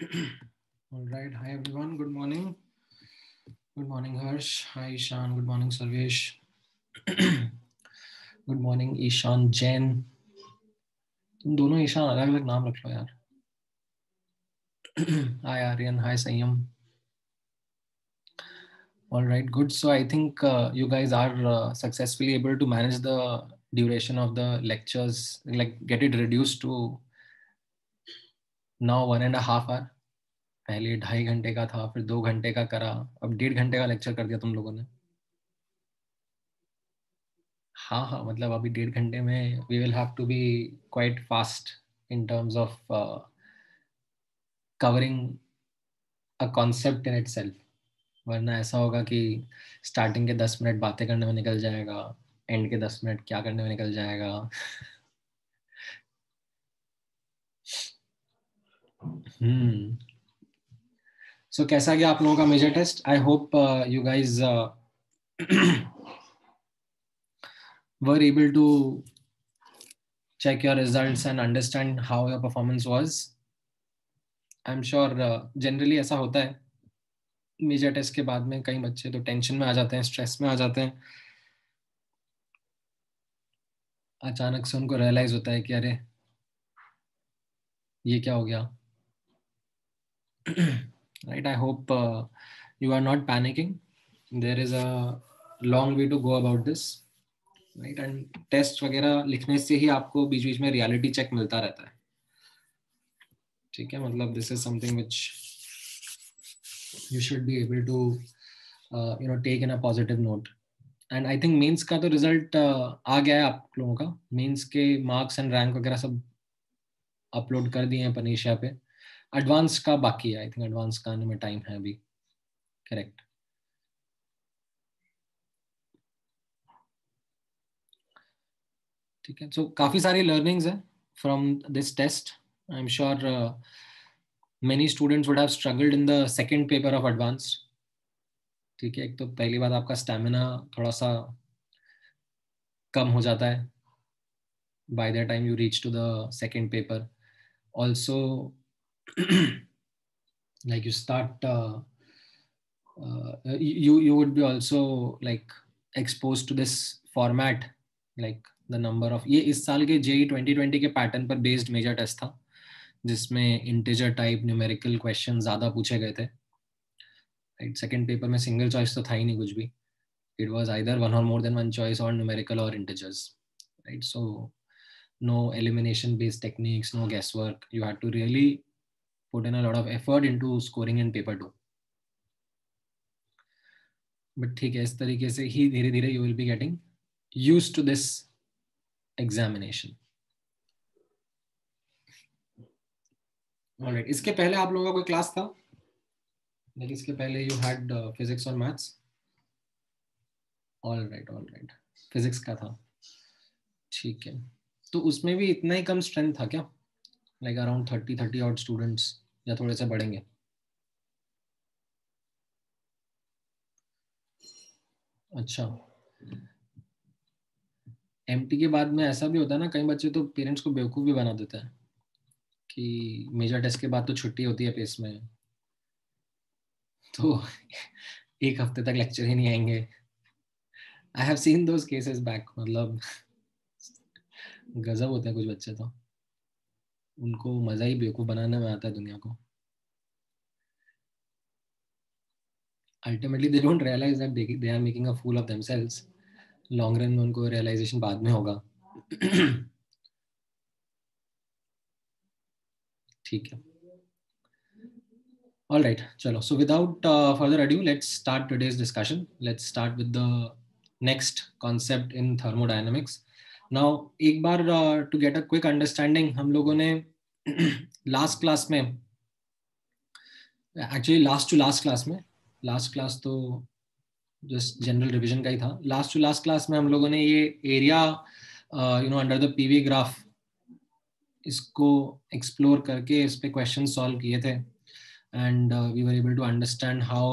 All right. Hi, everyone. Good morning. Good morning, Harsh. Hi, Ishan. Good morning, Sarvesh. Good morning, Ishan Jain. तुम दोनों ईशान अलग अलग नाम रख लो यार. Hi, Aryan. Hi, Sanyam. All right, good. So I think you guys are successfully able to manage the duration of the lectures, like get it reduced to now 1.5 hour. पहले 2.5 घंटे का था, फिर 2 घंटे का करा, अब 1.5 घंटे का लेक्चर कर दिया तुम लोगों ने. हाँ हाँ, मतलब अभी 1.5 घंटे में we will have to be quite fast in terms of covering a concept in itself. वरना ऐसा होगा कि स्टार्टिंग के 10 मिनट बातें करने में निकल जाएगा, एंड के 10 मिनट क्या करने में निकल जाएगा. सो कैसा गया आप लोगों का major test? I hope you guys were able to check your results and understand how your performance was. I'm sure generally ऐसा होता है मेजर टेस्ट के बाद में. कई बच्चे तो टेंशन में आ जाते हैं, स्ट्रेस में आ जाते हैं. अचानक से उनको रियलाइज होता है कि अरे ये क्या हो गया. Right, I hope you are not panicking. There is a long way to go about this. Right, and test वगैरह लिखने से ही आपको बीच बीच में रियलिटी चेक मिलता रहता है. ठीक है, मतलब this is something which you should be able to take in a positive note. And I think Mains का तो रिजल्ट आ गया है आप लोगों का. मेंस के मार्क्स एंड रैंक वगैरह सब अपलोड कर दिए हैं पनीशा पे. एडवांस का बाकी है. आई थिंक एडवांस का आने में टाइम है अभी. करेक्ट. ठीक है, सो काफी सारी लर्निंग्स है from this test. I am sure many students would have struggled in the second paper of Advanced. ठीक है, एक तो पहली बात आपका स्टैमिना थोड़ा सा कम हो जाता है by the time you reach to the second paper. Also, like you start you would be also like exposed to this format, like the number of ये इस साल के JEE 2020 के पैटर्न पर बेस्ड मेजर टेस्ट था जिसमें integer type numerical question ज्यादा पूछे गए थे. राइट, सेकंड पेपर में सिंगल चॉइस तो था ही नहीं कुछ भी. इट वाज आइदर वन और मोर देन वन चॉइस और न्यूमेरिकल और integers. Right, so no elimination based techniques, no guesswork. You had to really put in a lot of effort into scoring in paper 2. But ठीक है, इस तरीके से ही धीरे धीरे you will be getting used to this examination. Alright, इसके पहले आप लोगों का कोई क्लास था? like इसके पहले you had physics और maths? Alright. Physics का था. ठीक है, तो उसमें भी इतना ही कम स्ट्रेंथ था क्या? like around 30 odd students या थोड़े से बढ़ेंगे? अच्छा, एमटी के बाद में ऐसा भी होता है ना, कई बच्चे तो पेरेंट्स को बेवकूफ़ भी बना देते हैं कि मेजर टेस्ट के बाद तो छुट्टी होती है पेस में, तो एक हफ्ते तक लेक्चर ही नहीं आएंगे. I have seen those cases back. मतलब गजब होते हैं कुछ बच्चे तो. उनको मजा ही बेवकूफ़ बनाने में आता है दुनिया को. Ultimately they don't realise that they are making a fool of themselves. Long run में उनको रियलाइजेशन बाद में होगा. ठीक है, all right, chalo. So without further ado, let's start today's discussion. Let's start with the next concept in thermodynamics. Now एक बार to get a quick understanding, हम लोगों ने last class में, actually last to last class में, last class तो just general revision का ही था. last to last class में हम लोगों ने ये area under the PV graph इसको explore करके इस पे questions solve किए थे. And we were able to understand how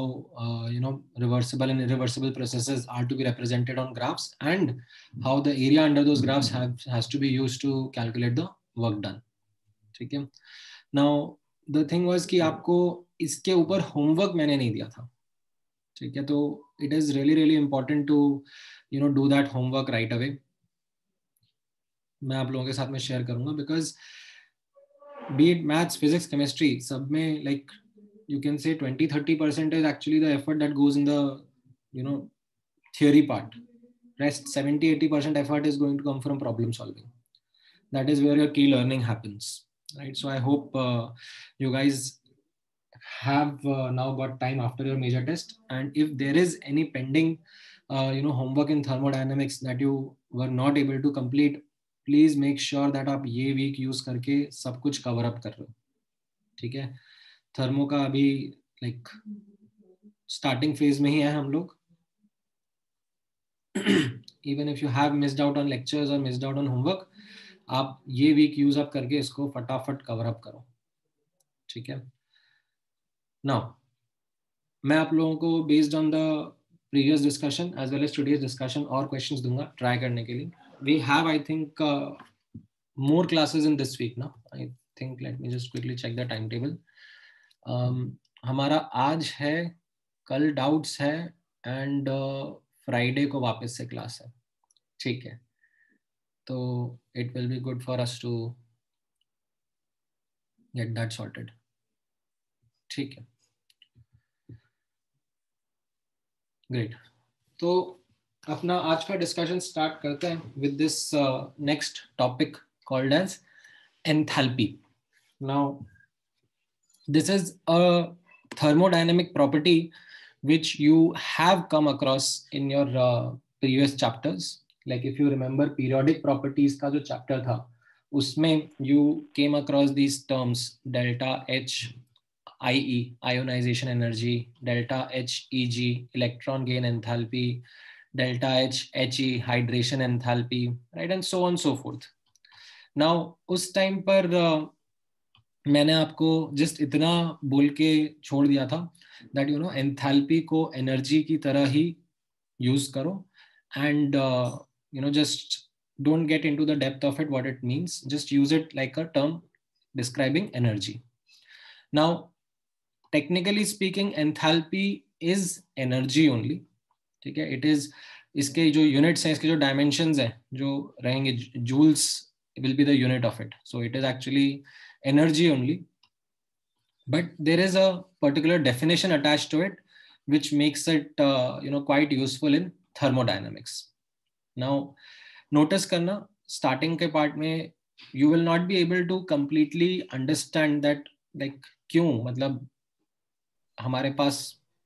reversible and irreversible processes are to be represented on graphs, and how the area under those graphs has to be used to calculate the work done. Okay. Now the thing was कि आपको इसके ऊपर homework मैंने नहीं दिया था, ठीक है? तो it is really really important to do that homework right away. मैं आप लोगों के साथ में शेयर करूंगा, because be it maths, physics, chemistry, सब में like you can say 20-30% is actually the effort that goes in the you know theory part. Rest 70-80% effort is going to come from problem solving. That is where your key learning happens, right? So I hope you guys have now got time after your major test, and if there is any pending homework in thermodynamics that you were not able to complete, please make sure that आप ये week use करके सब कुछ cover up कर रहे हो, ठीक है? थर्मो का अभी लाइक स्टार्टिंग फेज में ही है हम लोग. Even if you have missed out on lectures और मिस्ड आउट ऑन होमवर्क, आप ये वीक यूज अप करके इसको फटाफट कवर अप करो, ठीक है? नाउ मैं आप लोगों को based on the previous discussion as well as today's discussion और क्वेश्चंस दूंगा ट्राई करने के लिए. We have I think more classes in this week now. I think let me just quickly check the timetable. हमारा आज है, कल doubts है, एंड फ्राइडे को वापस से क्लास है, ठीक है? तो it will be good for us to get that sorted, ठीक है? ग्रेट. तो अपना आज का डिस्कशन स्टार्ट करते हैं with this next topic called as enthalpy. Now this is a thermodynamic property which you have come across in your previous chapters. Like if you remember periodic properties का जो chapter था, उसमें you came across these terms delta H IE ionization energy, delta H EG electron gain enthalpy, delta H HE hydration enthalpy, right, and so on so forth. Now उस time पर मैंने आपको just इतना बोल के छोड़ दिया था दैट एंथैल्पी को एनर्जी की तरह ही यूज करो, and just don't get into the depth of it what it means, just use it like a term describing energy. Now technically speaking enthalpy is energy only, ठीक है? It is, इसके जो units हैं, इसके जो dimensions हैं जो रहेंगे, joules will be the unit of it, so it is actually energy only, but there is a particular definition attached to it which makes it quite useful in thermodynamics. Now notice karna, starting ke part mein you will not be able to completely understand that like kyun, matlab हमारे पास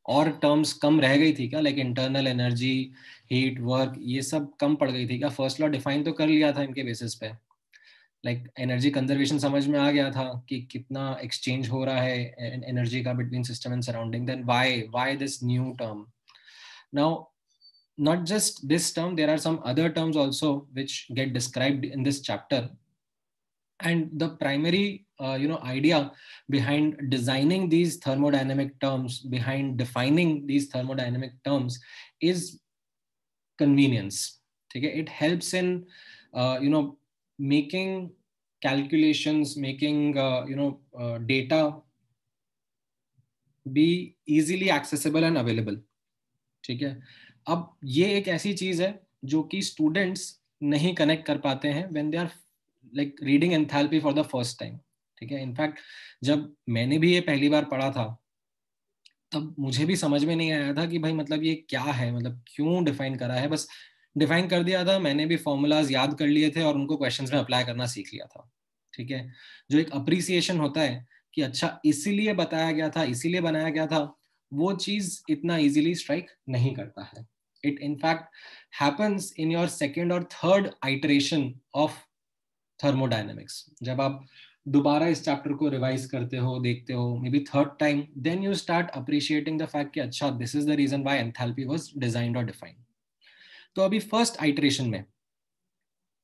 और terms कम रह गई थी क्या? Like internal energy, heat, work, ये सब कम पड़ गई थी क्या? फर्स्ट लॉ डिफाइन तो कर लिया था इनके बेसिस पे, लाइक एनर्जी कंजर्वेशन समझ में आ गया था कि कितना एक्सचेंज हो रहा है एनर्जी का between system and surrounding. Then why this new term? Now not just this term, there are some other terms also which get described in this chapter, and the primary idea behind designing these thermodynamic terms, behind defining these thermodynamic terms, is convenience. Okay, it helps in making calculations, making data be easily accessible and available, ठीक है? अब ये एक ऐसी चीज है जो कि स्टूडेंट्स नहीं कनेक्ट कर पाते हैं when they are like reading enthalpy for the first time, ठीक है? इनफैक्ट जब मैंने भी ये पहली बार पढ़ा था तब मुझे भी समझ में नहीं आया था कि भाई मतलब ये क्या है, मतलब क्यों डिफाइन करा है. बस डिफाइन कर दिया था, मैंने भी फॉर्मूलाज याद कर लिए थे और उनको क्वेश्चंस में अप्लाई करना सीख लिया था, ठीक है? जो एक अप्रिसिएशन होता है कि अच्छा इसीलिए बताया गया था, इसीलिए बनाया गया था, वो चीज इतना इजीली स्ट्राइक नहीं करता है. It in fact happens in your second और थर्ड आइटरेशन ऑफ थर्मोडायनेमिक्स. जब आप दोबारा इस चैप्टर को रिवाइज करते हो, देखते हो, maybe third time, then you start appreciating the fact कि अच्छा this is the reason why enthalpy was designed और डिफाइंड. तो अभी फर्स्ट आइटरेशन में,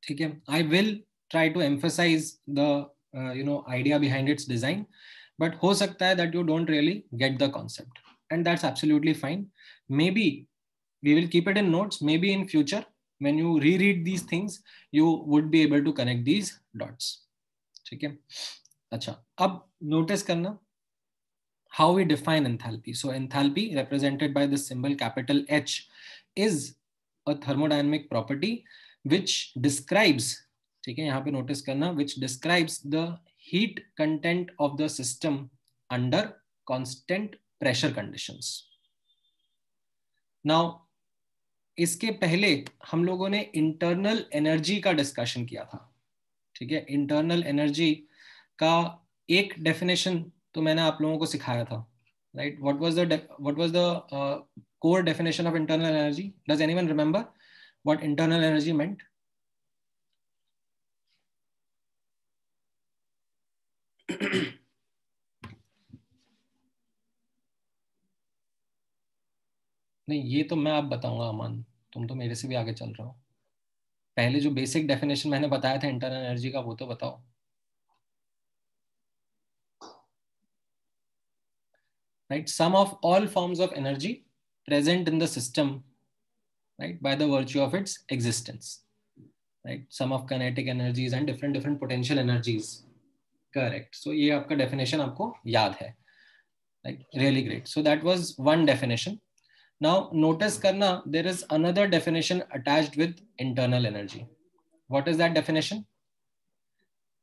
ठीक है, I will try to emphasise the idea behind its design, but हो सकता है that you don't really get the concept, and that's absolutely fine. Maybe we will keep it in notes, maybe in future when you reread these things you would be able to connect these dots, ठीक है? अच्छा, अब notice करना how we define enthalpy. So enthalpy, represented by the symbol capital H, is a thermodynamic property which describes, ठीक है, यहाँ पे notice करना, which describes the heat content of the system under constant pressure conditions. Now, इसके पहले हम लोगों ने इंटरनल एनर्जी का डिस्कशन किया था, ठीक है. इंटरनल एनर्जी का एक डेफिनेशन तो मैंने आप लोगों को सिखाया था, right? What was the core definition of internal energy? Does anyone remember what internal energy meant? नहीं, ये तो मैं आप बताऊंगा अमन, तुम तो मेरे से भी आगे चल रहे हो. पहले जो बेसिक डेफिनेशन मैंने बताया था इंटरनल एनर्जी का वो तो बताओ. Right, sum of all forms of energy present in the system, right, by the virtue of its existence, right, sum of kinetic energies and different potential energies. Correct. So ये आपका definition आपको याद है, right? Really great. So that was one definition. Now notice करना, there is another definition attached with internal energy. What is that definition?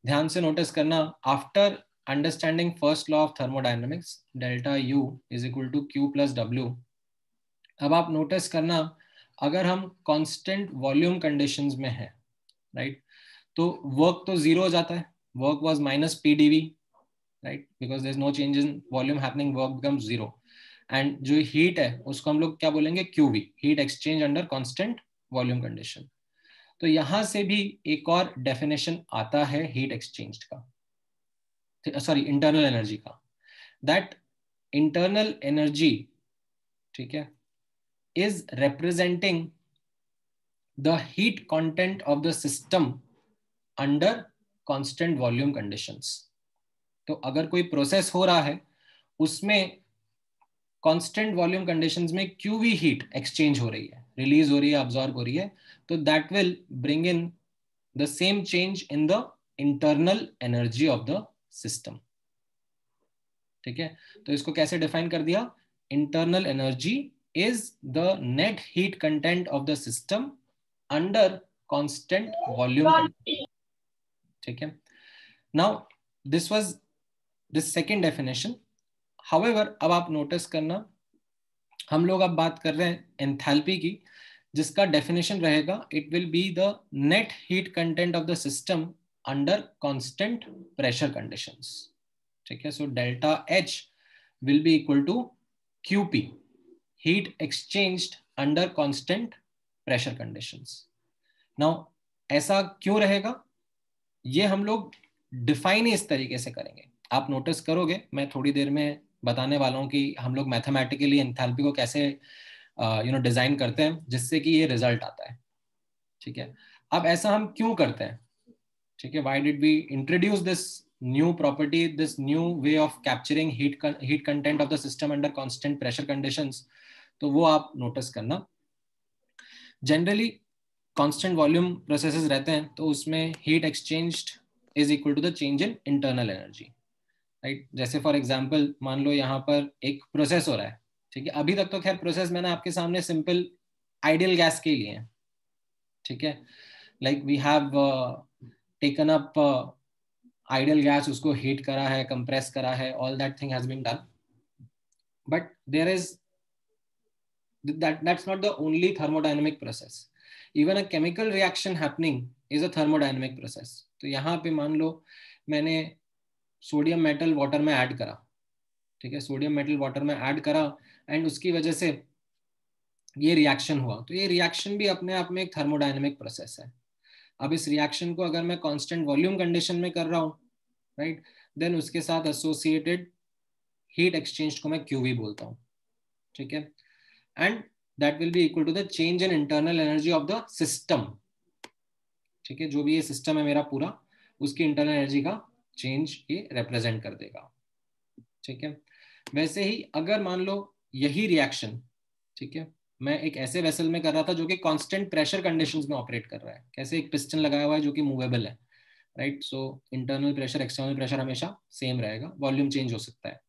ध्यान से notice करना. After understanding first law of thermodynamics, delta U is equal to Q plus W. अब आप notice करना, अगर हम constant volume conditions में हैं, right, तो work तो zero हो जाता है. Work was minus PdV, right, because there's no change in volume happening, work becomes zero. And जो heat है उसको हम लोग क्या बोलेंगे, QV, heat exchange under constant volume condition. तो यहां से भी एक और डेफिनेशन आता है हीट एक्सचेंज का, सॉरी इंटरनल एनर्जी का. दैट इंटरनल एनर्जी, ठीक है, is representing the heat content of the system under constant volume conditions. तो अगर कोई प्रोसेस हो रहा है उसमें कांस्टेंट वॉल्यूम कंडीशंस में क्यूवी हीट एक्सचेंज हो रही है, रिलीज हो रही है, अब्सॉर्ब हो रही है, तो that will bring in the same change in the internal energy of the system. ठीक है, तो इसको कैसे डिफाइन कर दिया? Internal energy is the net heat content of the system under constant volume condition. ठीक है, now this was the second definition. However अब आप नोटिस करना, हम लोग अब बात कर रहे हैं एंथैल्पी की, जिसका डेफिनेशन रहेगा it will be the net heat content of the system under constant pressure conditions. ठीक है, so delta H will be equal to QP, heat exchanged under constant pressure conditions. Now ऐसा क्यों रहेगा, ये हम लोग डिफाइन इस तरीके से करेंगे. आप नोटिस करोगे, मैं थोड़ी देर में बताने वाला हूं कि हम लोग मैथमेटिकली एंथैल्पी को कैसे डिजाइन करते हैं जिससे कि ये रिजल्ट आता है. ठीक है, अब ऐसा हम क्यों करते हैं? ठीक है, why did we introduce this new property, this new way of capturing heat content of the system under constant pressure conditions? तो वो आप नोटिस करना. जनरली कांस्टेंट वॉल्यूम प्रोसेसेस रहते हैं तो उसमें heat exchanged is equal to the change in internal energy, right. जैसे for example मान लो यहाँ पर एक प्रोसेस हो रहा है. ठीक है, अभी तक तो खैर प्रोसेस मैंने आपके सामने सिंपल आइडियल गैस के लिए है. ठीक है, like we have taken up ideal gas, उसको हीट करा है, कंप्रेस करा है, all that thing has been done. But there is that's not the only thermodynamic process. Even a chemical reaction happening is a thermodynamic process. तो यहाँ पे मान लो मैंने सोडियम मेटल वाटर में ऐड करा. ठीक है, सोडियम मेटल वाटर में ऐड करा एंड उसकी वजह से ये रिएक्शन हुआ. तो ये रिएक्शन भी अपने आप में एक थर्मोडायनेमिक प्रोसेस है. अब इस रिएक्शन को अगर मैं कांस्टेंट वॉल्यूम कंडीशन में कर रहा हूँ, राइट, देन उसके साथ एसोसिएटेड हीट एक्सचेंज को मैं क्यूवी बोलता हूँ. ठीक है, and that will be equal to the change in internal energy of the system. ठीक है, जो भी ये सिस्टम है मेरा पूरा, उसकी इंटरनल एनर्जी का चेंज ये रिप्रेजेंट कर देगा. ठीक है, वैसे ही अगर मान लो यही रिएक्शन, ठीक है, मैं एक ऐसे वेसल में कर रहा था जो कि कांस्टेंट प्रेशर कंडीशंस में ऑपरेट कर रहा है. कैसे? एक पिस्टन लगाया हुआ है जो कि मूवेबल है, right. So internal pressure external pressure हमेशा सेम रहेगा, वॉल्यूम चेंज हो सकता है.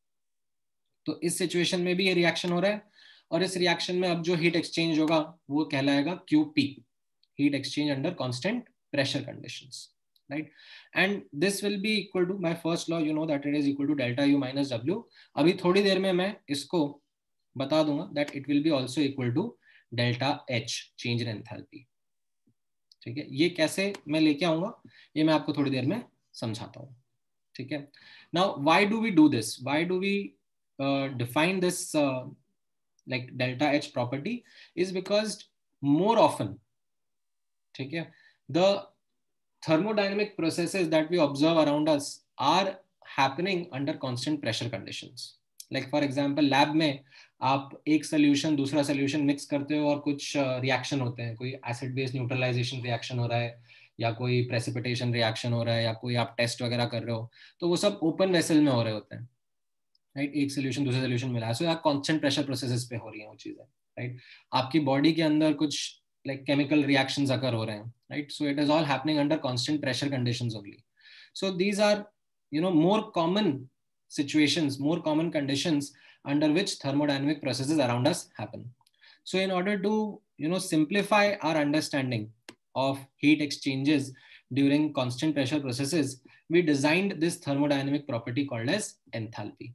तो इस सिचुएशन में भी ये रिएक्शन हो रहा है, और इस रिएक्शन में अब जो हीट एक्सचेंज होगा वो कहलाएगा QP, heat exchange under constant pressure conditions, right? And this will be equal to my first law, you know that it is equal to delta U minus W. अभी थोड़ी देर में मैं इसको बता दूंगा that it will be also equal to delta H, change in enthalpy. ठीक है, ये कैसे मैं लेके आऊंगा ये मैं आपको थोड़ी देर में समझाता हूँ. ठीक है. Now why do we do this? Why do we define this like delta H property? Is because more often, ठीक है, the thermodynamic processes that we observe around us are happening under constant pressure conditions. Like for example lab में आप एक solution दूसरा solution mix करते हो और कुछ रिएक्शन होते हैं, कोई एसिड बेस न्यूट्रलाइजेशन रिएक्शन हो रहा है या कोई प्रेसिपिटेशन रिएक्शन हो रहा है या कोई आप टेस्ट वगैरह कर रहे हो, तो वो सब ओपन वेसल में हो रहे होते हैं, राइट. एक सोल्यूशन दूसरे सोल्यूशन मिला है, सो आप कांस्टेंट प्रेशर प्रोसेसेस पे हो रही हैं वो चीजें, राइट. आपकी बॉडी के अंदर कुछ like chemical reactions occur ho rahe hain, right? So it is all happening under constant pressure conditions only. So these are, you know, more common situations, more common conditions under which thermodynamic processes around us happen. So in order to, you know, simplify our understanding of heat exchanges during constant pressure processes, we designed this thermodynamic property called as enthalpy.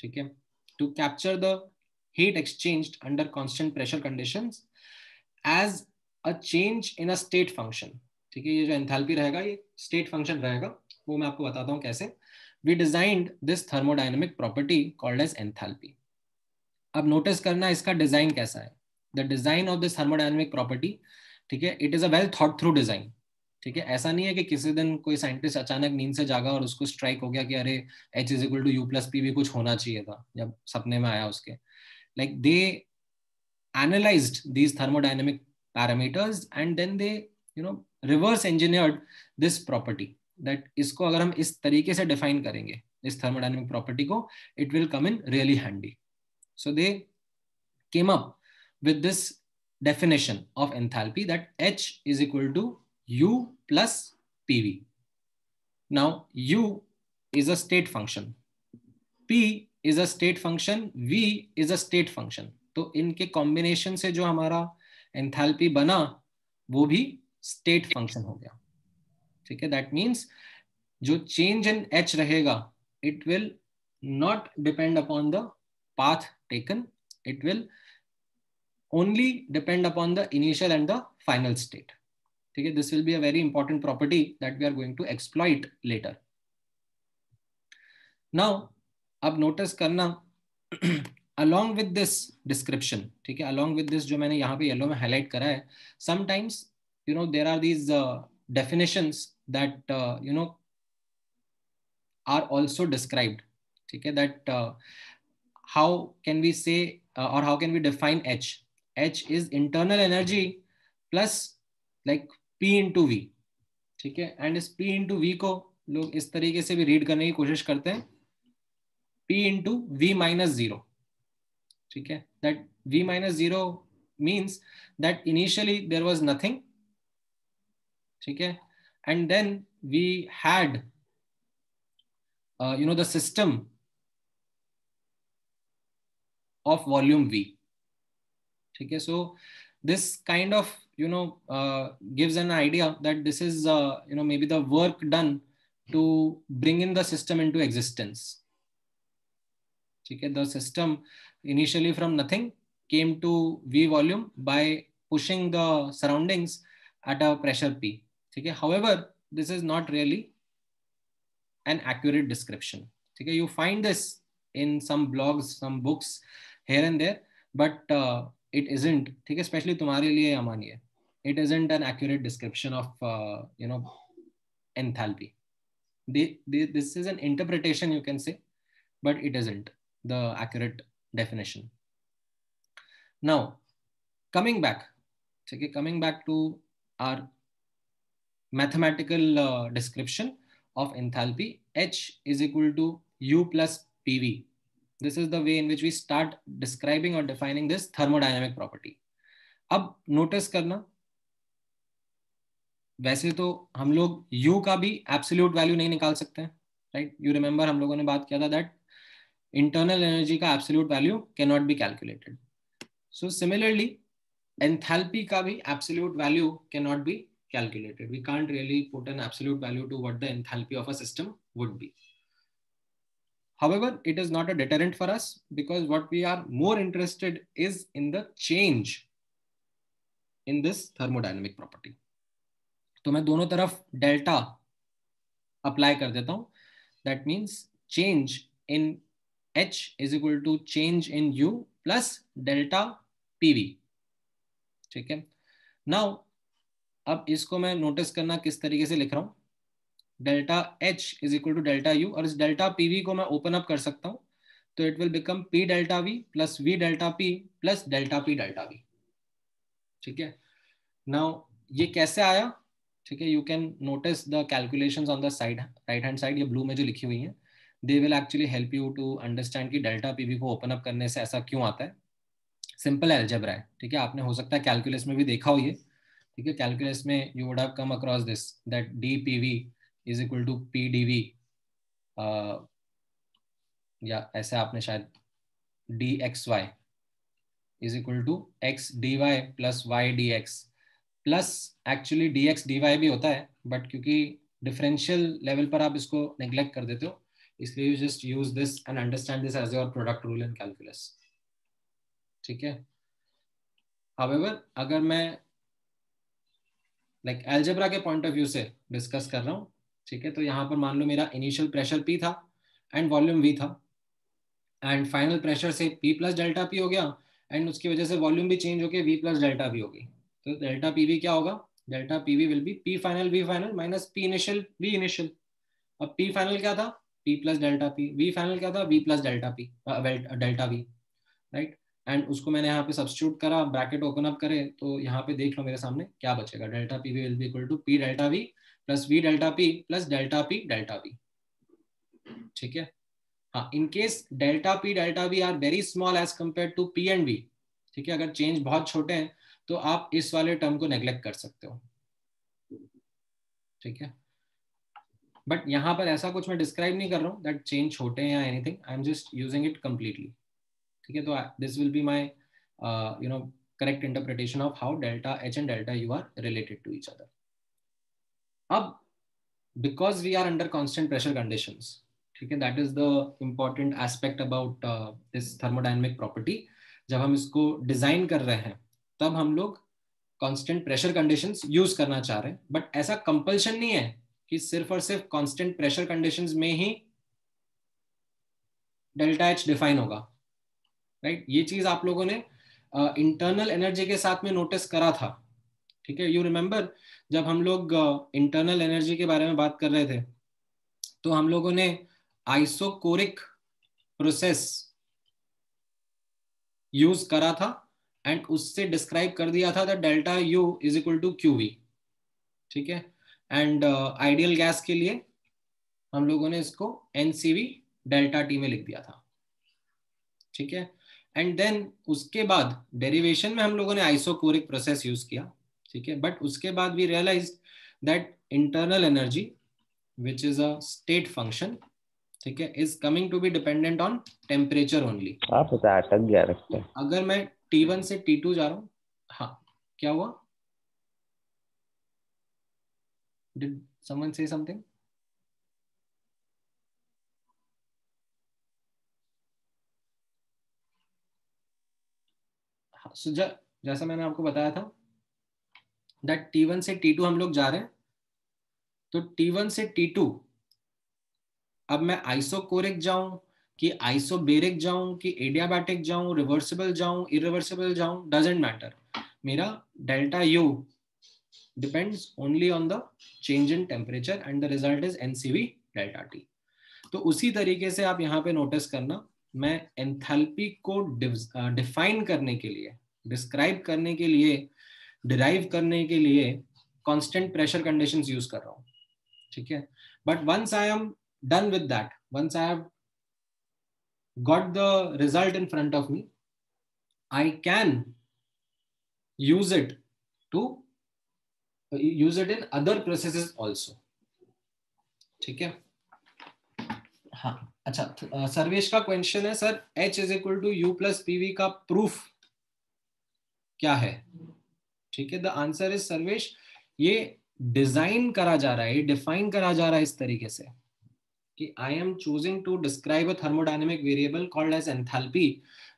Okay, to capture the heat exchanged under constant pressure conditions as a change in a state function. ठीक है, ये जो enthalpy रहेगा ये state function रहेगा, वो मैं आपको बताता हूँ कैसे. We designed this thermodynamic property called as enthalpy. अब नोटिस करना इसका डिजाइन कैसा है. The design of this thermodynamic property, ठीक है, it is a well thought through design. ठीक है, ऐसा नहीं है कि किसी दिन कोई साइंटिस्ट अचानक नींद से जागा और उसको स्ट्राइक हो गया कि अरे H is equal to U plus P भी कुछ होना चाहिए था, जब सपने में आया उसके. Like they analyzed these thermodynamic parameters and then they, you know, reverse engineered this property, that इसको अगर हम इस तरीके से define करेंगे इस thermodynamic property को, it will come in really handy. So they came up with this definition of enthalpy, that H is equal to U plus PV. Now U is a state function, P is a state function, V is a state function. तो इनके combination से जो हमारा enthalpy बना वो भी state function हो गया. ठीक है, दैट मींस जो चेंज इन एच रहेगा it will not depend upon the path taken, it will only depend upon the initial and the final state. ठीक है, this will be a very important property that we are going to exploit later. Now अब notice करना along with this description, ठीक है, along with this जो मैंने यहाँ पे येलो में हाईलाइट करा है, sometimes you know there are these definitions that you know are also described. ठीक है, that how can we say or how can we define H? H is internal energy plus like P into V. ठीक है, and इस P into V को लोग इस तरीके से भी रीड करने की कोशिश करते हैं, P into V minus 0. ठीक है, that V minus 0 means that initially there was nothing. ठीक है, and then we had you know the system of volume V. ठीक है, so this kind of you know gives an idea that this is you know maybe the work done to bring in the system into existence. ठीक है, the system initially from nothing came to V volume by pushing the surroundings at a pressure P. ठीक है, however this is not really an accurate description. ठीक है, you find this in some blogs, some books here and there, but it isn't. ठीक है, especially तुम्हारे लिए अमानी है, it isn't an accurate description of you know enthalpy. This is an interpretation you can say, but it isn't the accurate definition. Now coming back, okay, coming back to our mathematical description of enthalpy, H is equal to U plus PV. This is the way in which we start describing or defining this thermodynamic property. अब notice करना वैसे तो हम लोग U का भी absolute value नहीं निकाल सकते हैं, राइट? यू रिमेंबर हम लोगों ने बात किया था दैट इंटरनल एनर्जी का absolute value can not be calculated. So similarly enthalpy का भी absolute value cannot be calculated. We can't really put an absolute value to what the enthalpy of a system would be. However, it is not a deterrent for us because what we are more interested is in the change in this thermodynamic property. तो मैं दोनों तरफ delta apply कर देता हूं. That means change in H is equal to change in U plus delta PV. ठीक है. Now अब इसको मैं नोटिस करना किस तरीके से लिख रहा हूं. Delta H is equal to delta U, और इस डेल्टा PV को मैं ओपन अप कर सकता हूं. तो it will become P delta V plus V delta P plus delta P delta V. ठीक है. नाउ ये कैसे आया? ठीक है, you can notice the calculations on the side, right hand side, ये ब्लू में जो लिखी हुई हैं, they will actually help you to understand कि डेल्टा PV को ओपन अप करने से ऐसा क्यों आता है. सिंपल अलजेब्रा है. ठीक है, आपने हो सकता है कैलकुलस में भी देखा हो ये. ठीक है, कैलकुलस में you would have come across this that DPV is equal to PDV, या ऐसे आपने शायद DXY is equal to XDY plus YDX plus actually DX/DY भी होता है, बट क्योंकि डिफरेंशियल लेवल पर आप इसको नेग्लेक्ट कर देते हो, इसलिए you just use this and understand this as your product rule in calculus. ठीक है. हाउएवर अगर मैं लाइक अलजेब्रा के पॉइंट ऑफ व्यू से डिस्कस कर रहा हूँ, ठीक है, तो यहाँ पर मान लो मेरा इनिशियल प्रेशर P था एंड वॉल्यूम V था, एंड फाइनल प्रेशर से P प्लस डेल्टा P हो गया, एंड उसकी वजह से वॉल्यूम भी चेंज होकर V प्लस डेल्टा V हो गई. तो डेल्टा PV क्या होगा? Delta PV will B P final V final minus P initial V initial. अब P फाइनल क्या था? P plus delta P. V final क्या था? V plus delta P delta V, right. And उसको मैंने यहाँ पे सब्स्टिट्यूट करा, ब्रैकेट ओपन अप करे, तो यहाँ पे देख लो मेरे सामने क्या बचेगा. Delta PV will be equal to P delta V plus V delta P plus delta P delta V. ठीक है. हाँ, in case delta P delta V are very small as compare to P and V. ठीक है, अगर change बहुत छोटे हैं तो आप इस वाले टर्म को नेग्लेक्ट कर सकते हो. ठीक है, बट यहाँ पर ऐसा कुछ मैं डिस्क्राइब नहीं कर रहा हूँ दैट चेंज छोटे हैं या anything. I am just using it completely. ठीक है, तो this will be my you know correct interpretation of how delta H and delta U are related to each other. अब because we are under constant pressure conditions, ठीक है, that is the important aspect about this thermodynamic property. जब हम इसको design कर रहे हैं तब हम लोग कांस्टेंट प्रेशर कंडीशंस यूज करना चाह रहे हैं, बट ऐसा कंपल्शन नहीं है कि सिर्फ और सिर्फ कांस्टेंट प्रेशर कंडीशंस में ही डेल्टा H डिफाइन होगा, राइट. ये चीज आप लोगों ने इंटरनल एनर्जी के साथ में नोटिस करा था. ठीक है, यू रिमेंबर जब हम लोग इंटरनल एनर्जी के बारे में बात कर रहे थे, तो हम लोगों ने आइसोकोरिक प्रोसेस यूज करा था एंड उससे डिस्क्राइब कर दिया था that delta U is equal to QV. ठीक है, एंड आइडियल गैस के लिए हम लोगों ने इसको NCV डेल्टा T में लिख दिया था. ठीक है, एंड देन उसके बाद डेरिवेशन में हम लोगों ने आइसोकोरिक प्रोसेस यूज किया. ठीक है, बट उसके बाद we realised that internal energy which is a state function, ठीक है, is coming to be dependent on temperature only. आप पता अटक गया रखते. अगर मैं T1 से T2 जा रहा हूँ, हाँ क्या हुआ? Did someone say something? So जैसा मैंने आपको बताया था दैट T1 से T2 हम लोग जा रहे हैं, तो T1 से T2 अब मैं आइसोकोरिक जाऊं कि आइसोबेरिक जाऊं कि एडियाबैटिक जाऊं, रिवर्सिबल जाऊं, इरिवर्सिबल जाऊं, डजंट मैटर. मेरा delta U depends only on the change in temperature and the result is NCV delta T. तो उसी तरीके से आप यहाँ पे नोटिस करना, मैं एंथैल्पी को डिफाइन करने के लिए, डिस्क्राइब करने के लिए, डिराइव करने के लिए कांस्टेंट प्रेशर कंडीशंस यूज कर रहा हूँ. ठीक है, but once I am done with that, once I have got the result in front of me, I can use it to use it in other processes also. ठीक है. हाँ अच्छा, सर्वेश का क्वेश्चन है sir H is equal to U plus PV का proof क्या है. ठीक है. द आंसर इज सर्वेश, ये डिजाइन करा जा रहा है, ये डिफाइन करा जा रहा है इस तरीके से कि I am choosing to describe a thermodynamic variable called as enthalpy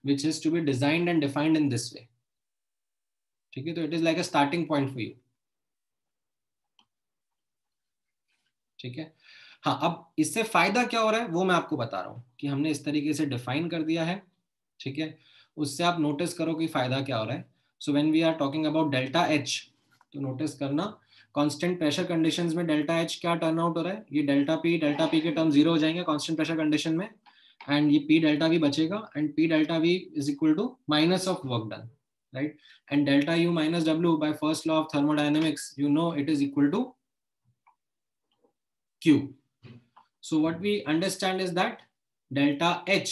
which is to be designed and defined in this way. ठीक है. तो it is like a starting point for you. ठीक है. हाँ, अब इससे फायदा क्या हो रहा है वो मैं आपको बता रहा हूँ कि हमने इस तरीके से डिफाइन कर दिया है. ठीक है. उससे आप नोटिस करो कि फायदा क्या हो रहा है. So when we are talking about delta H, तो नोटिस करना कांस्टेंट प्रेशर कंडीशंस में डेल्टा एच क्या टर्न आउट हो रहा है, ये डेल्टा पी के टर्म जीरो हो जाएंगे कांस्टेंट प्रेशर कंडीशन में, एंड ये पी डेल्टा वी बचेगा, and P delta V is equal to minus of work done, right. And delta U minus W by first law of thermodynamics, you know it is equal to Q. So what we understand is that delta H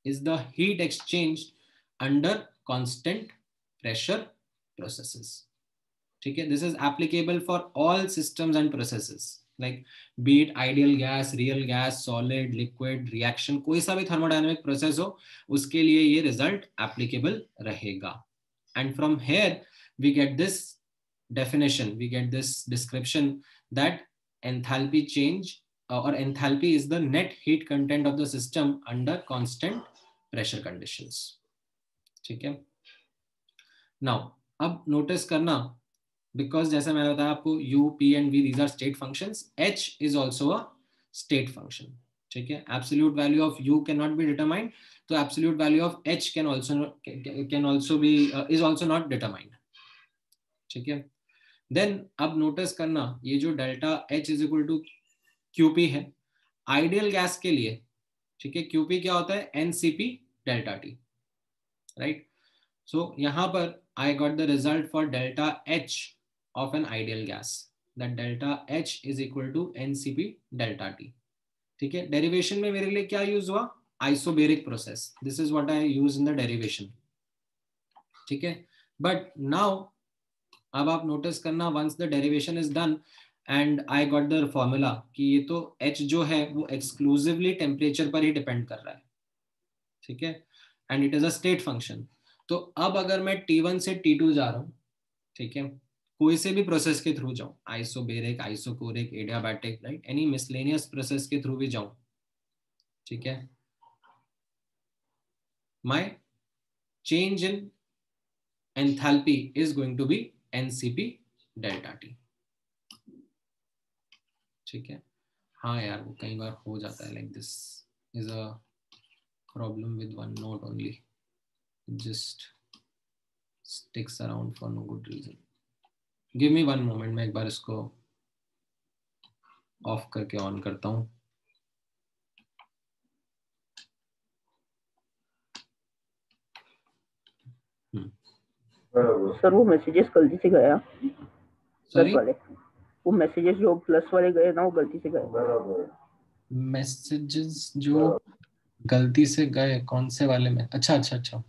is the heat exchanged under constant pressure processes. ठीक है. This is applicable for all systems and processes like be it ideal gas, real gas, solid, liquid, reaction, कोई सा भी thermodynamic process हो उसके लिए ये result applicable रहेगा. And from here we get this definition, we get this description that enthalpy change or enthalpy is the net heat content of the system under constant pressure conditions. ठीक है. Now अब notice करना, because जैसा मैंने बताया आपको u, p and v these are state functions, h is also a state function. ठीक है. Absolute value of u cannot be determined, तो absolute value of h can also be is also not determined. ठीक है. Then अब notice करना ये जो delta H is equal to QP है आइडियल गैस के लिए. ठीक है. QP क्या होता है, NCP delta T, right. So यहां पर I got the result for delta H of an ideal gas, that delta H is equal to NCP delta T. ठीक है. डेरिवेशन में मेरे लिए क्या यूज हुआ, isobaric process, this is what I use in the derivation. ठीक है. But now अब आप नोटिस करना once the derivation is done and I got the formula कि ये तो H जो है वो एक्सक्लूसिवली टेम्परेचर पर ही डिपेंड कर रहा है. ठीक है. And it is a state function. तो अब अगर मैं T1 से T2 जा रहा हूँ, ठीक है, कोई से भी प्रोसेस के थ्रू जाऊं, isobaric, isochoric, adiabatic, right, any miscellaneous process के थ्रू भी जाऊं, ठीक है, my change in enthalpy is going to be NCP delta T. ठीक है. हाँ यार वो कई बार हो जाता है, like this is a problem with one note only, just sticks around for no good reason. Give me one moment, मैं एक बार इसको ऑफ करके ऑन करता हूँ. सर वो मैसेजेस गलती से गया, सॉरी वाले वो मैसेजेस जो प्लस वाले गए ना वो गलती से गए. मैसेजेस जो गलती से गए कौन से वाले में, अच्छा अच्छा अच्छा,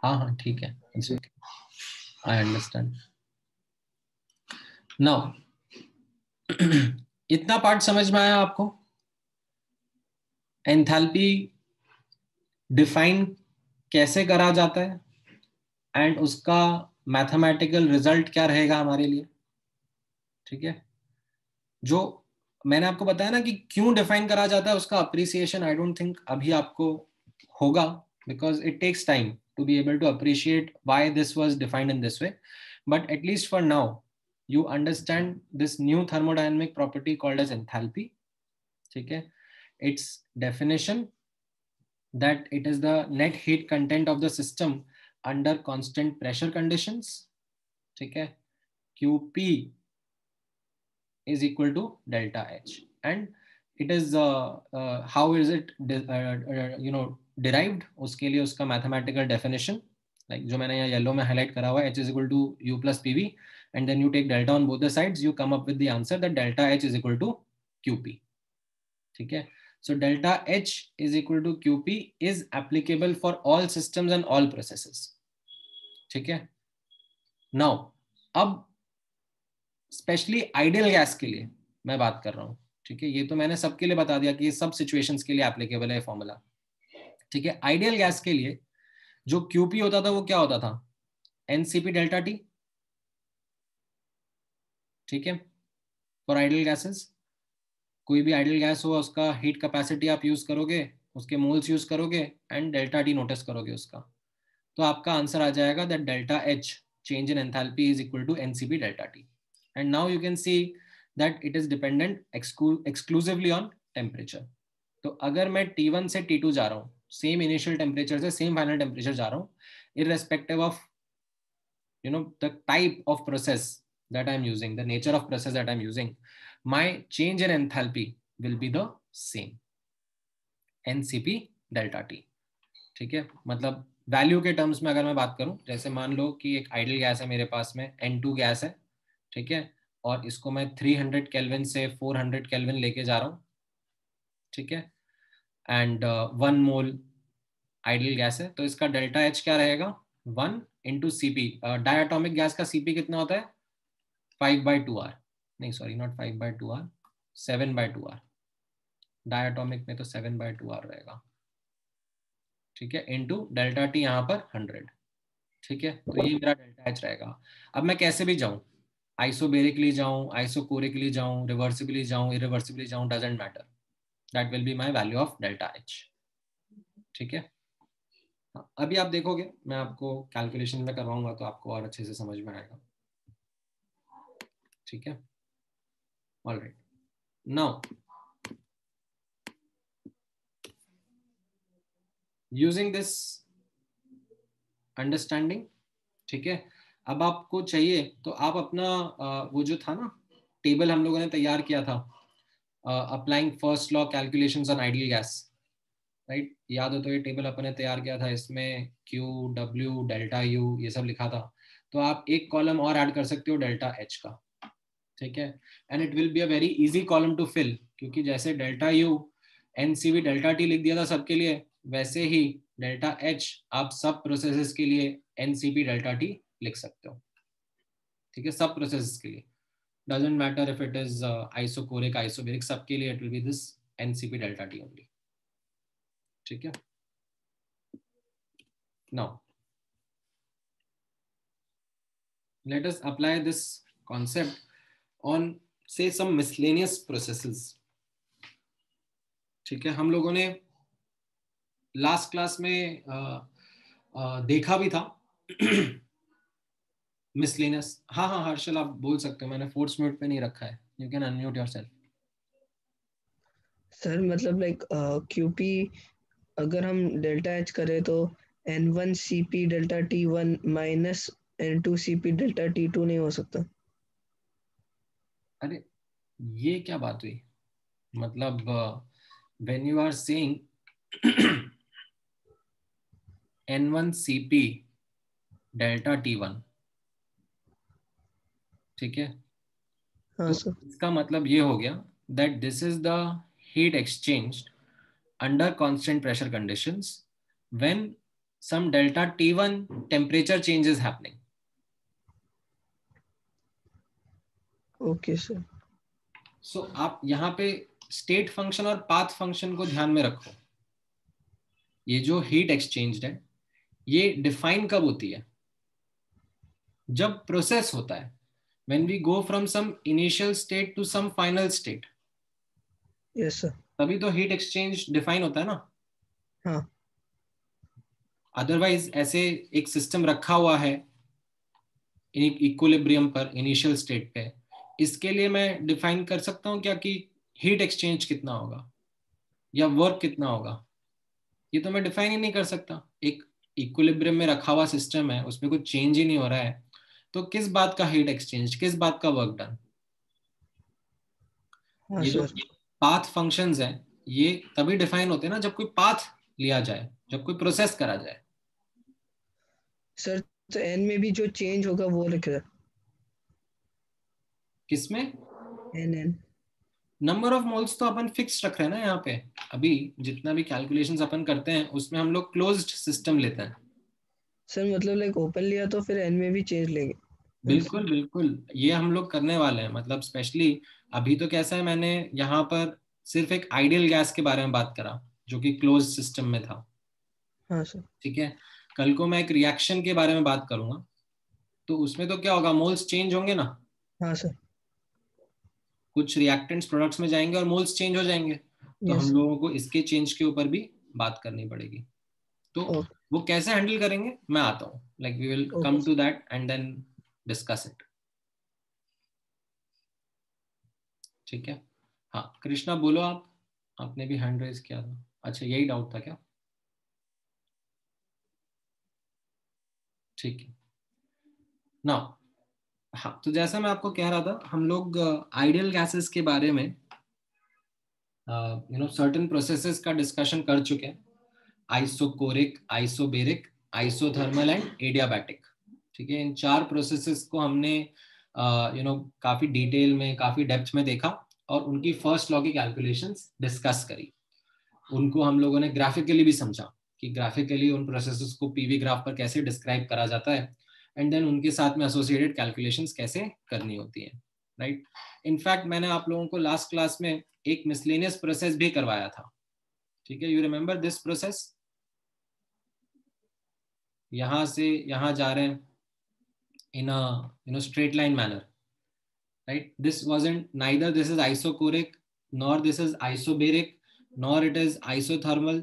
हाँ हाँ ठीक है, it's okay, I understand now. इतना पार्ट समझ में आया आपको, एंथैल्पी डिफाइन कैसे करा जाता है एंड उसका मैथमेटिकल रिजल्ट क्या रहेगा हमारे लिए. ठीक है. जो मैंने आपको बताया ना कि क्यों डिफाइन करा जाता है उसका अप्रिसिएशन आई डोंट थिंक अभी आपको होगा, because it takes time to be able to appreciate why this was defined in this way, but at least for now you understand this new thermodynamic property called as enthalpy. ठीक है. Its definition that it is the net heat content of the system under constant pressure conditions. ठीक है. QP is equal to delta H, and it is how is it derived, उसके लिए उसका mathematical definition like जो मैंने यहाँ yellow में highlight करा हुआ है, H is equal to U plus PV, and then you take delta on both the sides, you come up with the answer that delta H is equal to QP. ठीक है. So delta H is equal to QP is applicable for all systems and all processes. ठीक है. Now अब specially ideal gas के लिए मैं बात कर रहा हूँ, ठीक है। ये तो मैंने सबके लिए बता दिया कि ये सब सिचुएशंस के लिए एप्लीकेबल है फॉर्मूला, ठीक है। आइडियल गैस के लिए जो क्यूपी होता था वो क्या होता था, एनसीपी डेल्टा टी, ठीक है। फॉर आइडियल गैसेस, कोई भी आइडियल गैस हो उसका हीट कैपेसिटी आप यूज करोगे, उसके मोल्स यूज करोगे एंड डेल्टा टी नोटिस करोगे उसका, तो आपका आंसर आ जाएगा that delta H change in enthalpy is equal to NCP delta T. And now you can see that it is dependent exclusively on temperature. तो अगर मैं T1 से T2 जा रहा हूँ, सेम इनिशियल टेम्परेचर से सेम फाइनल टेम्परेचर जा रहा हूँ, irrespective of the type of process that I'm using, the nature of process that I'm using, my change in enthalpy will be the same, NCP delta T, ठीक है। मतलब value के terms में अगर मैं बात करूं, जैसे मान लो कि एक आइडियल गैस है मेरे पास में, N2 गैस है, ठीक है, और इसको मैं 300 केल्विन से 400 केल्विन लेके जा रहा हूं, ठीक है, एंड 1 मोल आइडियल गैस है, तो इसका डेल्टा एच क्या रहेगा, 1 इंटू सीपी। डायटोमिक गैस का सीपी कितना होता है, 5/2R, नहीं sorry not 5/2R, 7/2R। Diatomic में तो 7/2R रहेगा, ठीक है, इंटू डेल्टा टी यहाँ पर 100, ठीक है। तो ये मेरा डेल्टा एच रहेगा। अब मैं कैसे भी जाऊँ, आइसोबेरिकली जाऊँ, आइसोकोरिकली जाऊँ, रिवर्सिबली जाऊँ, इरिवर्सिबली जाऊँ, doesn't matter, that will be my value of delta H, ठीक है। अभी आप देखोगे, मैं आपको कैलकुलेशन में करवाऊंगा तो आपको और अच्छे से समझ में आएगा, ठीक है। Alright, now using this understanding, ठीक है, अब आपको चाहिए तो आप अपना वो जो था ना टेबल हम लोगों ने तैयार किया था, applying first law calculations on ideal gas, right, याद हो तो ये टेबल अपन ने तैयार किया था, इसमें क्यू डब्ल्यू डेल्टा यू ये सब लिखा था, तो आप एक कॉलम और ऐड कर सकते हो डेल्टा एच का, ठीक है। And it will be a very easy column to fill, क्योंकि जैसे delta U NCV delta T लिख दिया था सबके लिए, वैसे ही डेल्टा एच आप सब प्रोसेसेस के लिए एनसीपी डेल्टा टी लिख सकते हो, ठीक है, सब प्रोसेसेस के लिए, doesn't matter if it is isochoric isobaric, सबके लिए it will B this NCP delta T only, ठीक है। Now let us apply this concept on say some miscellaneous processes, ठीक है। हम लोगों ने लास्ट क्लास में देखा भी था मिसलेनियस। हाँ हाँ हर्षल आप बोल सकते हो, मैंने फोर्स म्यूट पे नहीं रखा है, you can unmute yourself. Sir मतलब लाइक क्यूपी अगर हम डेल्टा एच करें तो N1 CP delta T1 minus N2 CP delta T2 नहीं हो सकता? अरे ये क्या बात हुई, मतलब when you are saying N1 CP delta T1, ठीक है, हाँ तो सर। इसका मतलब ये हो गया that this is the heat exchange under constant pressure conditions when some delta T1 temperature change is happening. Okay sir. So आप यहाँ पे स्टेट फंक्शन और पाथ फंक्शन को ध्यान में रखो। ये जो हीट एक्सचेंज है ये डिफाइन कब होती है, जब प्रोसेस होता है, when we go from some initial state to some final state, yes sir. तभी तो हीट एक्सचेंज डिफाइन होता है ना। हाँ। अदरवाइज ऐसे एक सिस्टम रखा हुआ है एक इक्विलिब्रियम पर इनिशियल स्टेट पे, इसके लिए मैं डिफाइन कर सकता हूँ क्या कि हीट एक्सचेंज कितना होगा या वर्क कितना होगा, ये तो मैं डिफाइन ही नहीं कर सकता। एक इक्विलिब्रियम में रखा हुआ सिस्टम है, उसमें कुछ चेंज ही नहीं हो रहा है, तो किस बात का हीट एक्सचेंज, किस बात का वर्क डन। हाँ ये जो सर। पाथ फंक्शंस हैं ये तभी डिफाइन होते हैं ना जब कोई पाथ लिया जाए, जब कोई प्रोसेस करा जाए। सर तो एन में भी जो चेंज होगा वो लिख रहा किसमें, एन। नंबर ऑफ मोल्स तो अपन फिक्स रख रहे हैं ना यहाँ पे। अभी जितना भी कैलकुलेशंस अपन करते हैं उसमें हम लोग क्लोज्ड सिस्टम लेते हैं। सर मतलब लाइक ओपन लिया तो फिर एन में भी चेंज लेंगे? बिल्कुल बिल्कुल, ये हम लोग करने वाले हैं। मतलब स्पेशली अभी तो कैसा है, मैंने यहाँ पर सिर्फ एक आइडियल गैस के बारे में बात करा जो कि क्लोज सिस्टम में था। हाँ सर। ठीक है, कल को मैं एक रिएक्शन के बारे में बात करूंगा, तो उसमें तो क्या होगा, मोल्स चेंज होंगे ना। हाँ सर। कुछ रिएक्टेंट्स प्रोडक्ट्स में जाएंगे और मोल्स चेंज हो जाएंगे, तो यस हम सर। लोगों को इसके चेंज के ऊपर भी बात करनी पड़ेगी। तो ओके। वो कैसे हैंडल करेंगे मैं आता हूँ, like we will okay come sir. To that and then discuss it. ठीक है, हाँ कृष्णा बोलो आप, आपने भी हैंड रेज किया था। अच्छा यही डाउट था क्या? ठीक है ना। हाँ तो जैसा मैं आपको कह रहा था, हम लोग आइडियल गैसेस के बारे में सर्टेन प्रोसेसेस का डिस्कशन कर चुके हैं। Isochoric, isobaric, isothermal and adiabatic. ठीक है, इन 4 प्रोसेसेस को हमने काफी डिटेल में, काफी डेप्थ में देखा और उनकी फर्स्ट लॉ की कैलकुलेशंस डिस्कस करी। उनको हम लोगों ने ग्राफिकली भी समझा कि ग्राफिकली उन प्रोसेसेस को पीवी ग्राफ पर कैसे डिस्क्राइब करा जाता है, एंड देन उनके साथ में एसोसिएटेड कैलकुलेशंस कैसे करनी होती है। राइट, इनफैक्ट मैंने आप लोगों को लास्ट क्लास में एक मिसलेनियस प्रोसेस भी करवाया था। ठीक है, यू रिमेंबर दिस प्रोसेस? यहां से यहां जा रहे हैं इन अ straight line manner, right? This wasn't, neither this is isochoric, nor this is isobaric, nor it is isothermal,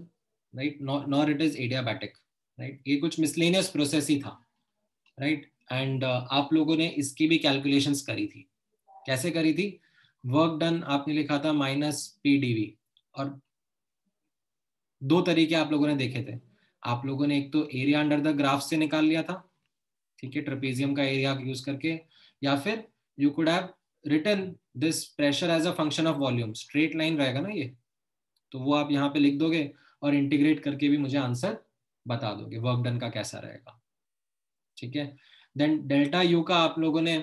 right? Nor it is adiabatic, right? ये कुछ miscellaneous process ही था, right? And आप लोगों ने इसकी भी calculations करी थी। कैसे करी थी? वर्क डन आपने लिखा था -PdV, और 2 तरीके आप लोगों ने देखे थे। आप लोगों ने एक तो एरिया अंडर द ग्राफ से निकाल लिया था, ठीक है, ट्रेपेजियम का एरिया यूज करके, या फिर you could have written this pressure as a function of volume. Straight line रहेगा ना ये, तो वो आप यहाँ पे लिख दोगे और इंटीग्रेट करके भी मुझे आंसर बता दोगे वर्क डन का कैसा रहेगा। ठीक है, देन डेल्टा यू का आप लोगों ने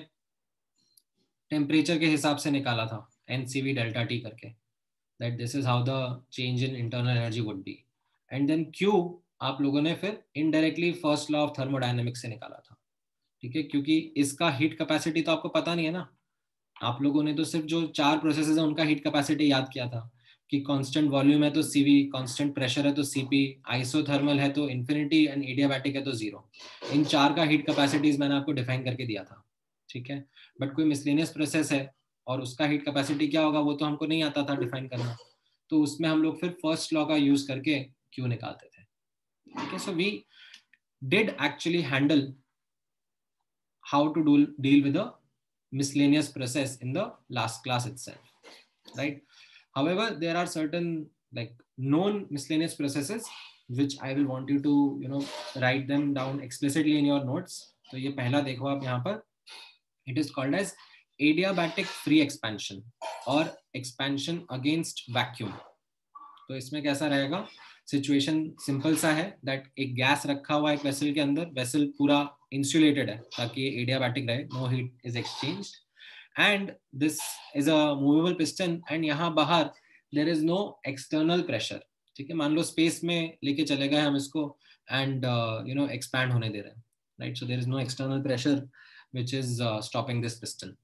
टेम्परेचर के हिसाब से निकाला था, एनसीवी डेल्टा टी करके, that this is how the change in internal energy would be. And then Q आप लोगों ने फिर indirectly first law of thermodynamics से निकाला था। ठीक है, क्योंकि इसका हीट कैपेसिटी तो आपको पता नहीं है ना। आप लोगों ने तो सिर्फ जो 4 प्रोसेसेस है उनका हीट कैपेसिटी याद किया था कि कांस्टेंट वॉल्यूम है तो सीवी, कांस्टेंट प्रेशर है तो सीपी, आइसोथर्मल है तो इन्फिनिटी एंड एडियाबैटिक है तो 0। इन 4 का हीट कैपेसिटीज मैंने आपको डिफाइन करके दिया था। ठीक है, बट कोई मिसलेनियस प्रोसेस है और उसका हीट कैपेसिटी क्या होगा वो तो हमको नहीं आता था डिफाइन करना, तो उसमें हम लोग फिर फर्स्ट लॉ का यूज करके क्यू निकालते थे। ठीक है, so we did actually handle how to deal with a miscellaneous process in the last class itself, right? However, there are certain like known miscellaneous processes which I will want you to write them down explicitly in your notes. तो ये पहला देखो आप यहाँ पर, it is called as adiabatic free expansion or expansion against vacuum। तो इसमें कैसा रहेगा, सिचुएशन सिंपल सा है, दैट एक गैस रखा हुआ है एक वेसल के अंदर, वेसल पूरा इंसुलेटेड है ताकि ये एडियाबैटिक रहे, no heat is exchanged, and this is a movable piston, and यहाँ बाहर there is no external pressure. ठीक है, मान लो स्पेस में लेके चले गए हम इसको एंड एक्सपैंड होने दे रहे हैं, right? So there is no external pressure which is stopping this piston.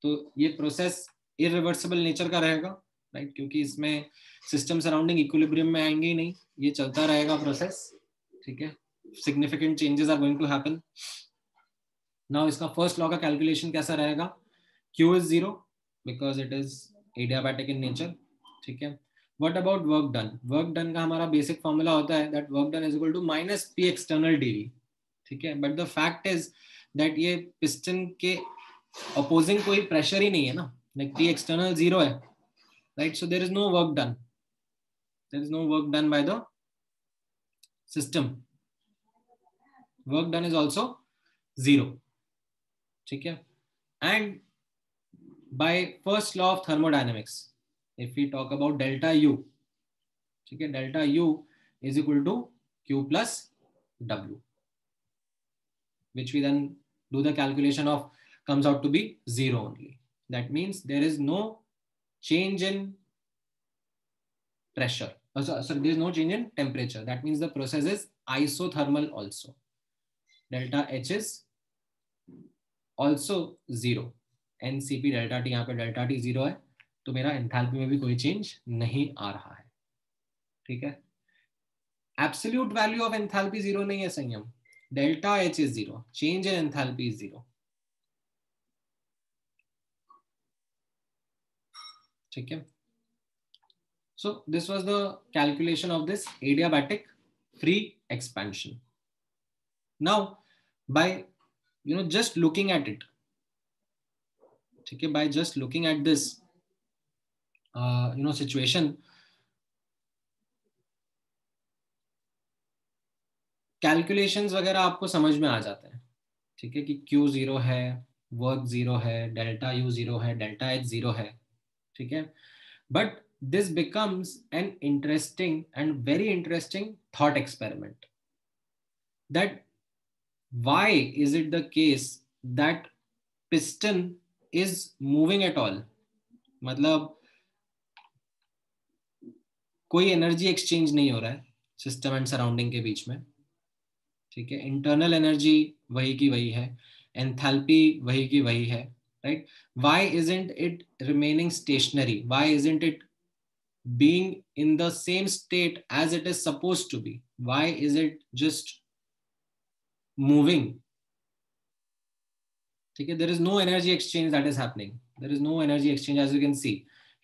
तो ये प्रोसेस इरिवर्सिबल नेचर का रहेगा, राइट? क्योंकि इसमें सिस्टम सराउंडिंग इक्विलिब्रियम में आएंगे ही नहीं, ये चलता रहेगा प्रोसेस। ठीक है, significant changes are going to happen. Now इसका फर्स्ट लॉ का कैलकुलेशन कैसा रहेगा, Q is 0 because it is adiabatic in nature। ठीक है, what about work done? Work done का हमारा बेसिक फॉर्मूला होता है that work done is equal to -P external dV। ठीक है, but the fact is that ये पिस्टन के अपोजिंग कोई प्रेशर ही नहीं है ना, लाइक P एक्सटर्नल 0 है, right? So there is no work done, there is no work done by the system, work done is also 0। ठीक है, and by first law of thermodynamics if we talk about delta U, ठीक है, delta U is equal to Q plus W, which we then do the calculation of, comes out to be 0 only. That means there is no change in pressure, sorry, there is no change in temperature. That means the process is isothermal also. Delta H is also zero, NCP delta T, यहाँ पे delta T zero है, तो मेरा enthalpy में भी कोई change नहीं आ रहा है। ठीक है, absolute value of enthalpy zero नहीं है संयम, delta H is zero, change in enthalpy is zero. ठीक है, so this was the calculation of this adiabatic free expansion. Now by just looking at it, ठीक है, by just looking at this situation, calculations वगैरह आपको समझ में आ जाते हैं। ठीक है, कि Q जीरो है, वर्क जीरो है, डेल्टा U जीरो है, डेल्टा H जीरो है। ठीक है, but this becomes an interesting and very interesting thought experiment, that why is it the case that piston is moving at all? मतलब कोई energy exchange नहीं हो रहा है सिस्टम एंड सराउंडिंग के बीच में। ठीक है, इंटरनल एनर्जी वही की वही है, एंथैल्पी वही की वही है, right? Why isn't it remaining stationary? Why isn't it being in the same state as it is supposed to be? Why is it just moving? ठीक है, there is no energy exchange that is happening. There is no energy exchange, as you can see.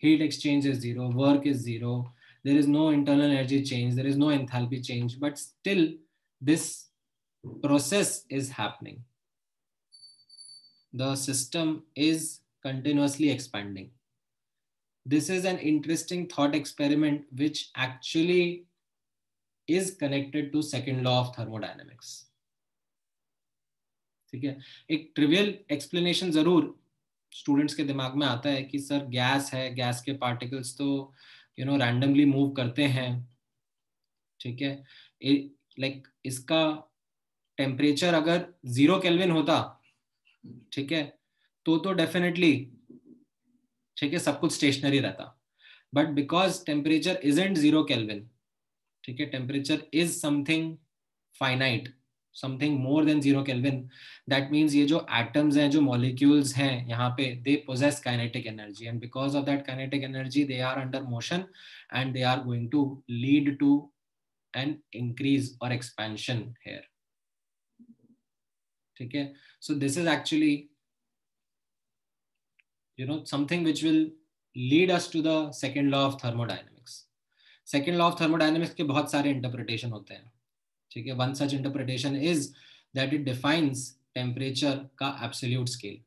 Heat exchange is zero, work is zero, there is no internal energy change, there is no enthalpy change, but still this process is happening. The system is continuously expanding. This is an interesting thought experiment which actually is connected to second law of thermodynamics. ठीक है, एक trivial explanation जरूर students के दिमाग में आता है कि सर गैस है, गैस के पार्टिकल्स तो रैंडमली मूव करते हैं। ठीक है, लाइक इसका टेम्परेचर अगर 0 केल्विन होता, ठीक है, तो डेफिनेटली, ठीक है, सब कुछ स्टेशनरी रहता, but because temperature isn't 0 kelvin, ठीक है, temperature is something finite, something more than 0 kelvin, that means ये जो एटम्स हैं, जो मॉलिक्यूल्स हैं यहाँ पे, they possess kinetic energy, and because of that kinetic energy they are under motion and they are going to lead to an increase और expansion here. ठीक है, so this is actually something which will lead us to the second law of thermodynamics. Second law of thermodynamics के बहुत सारे interpretation होते हैं। ठीक है, one such interpretation is that it defines temperature का absolute scale,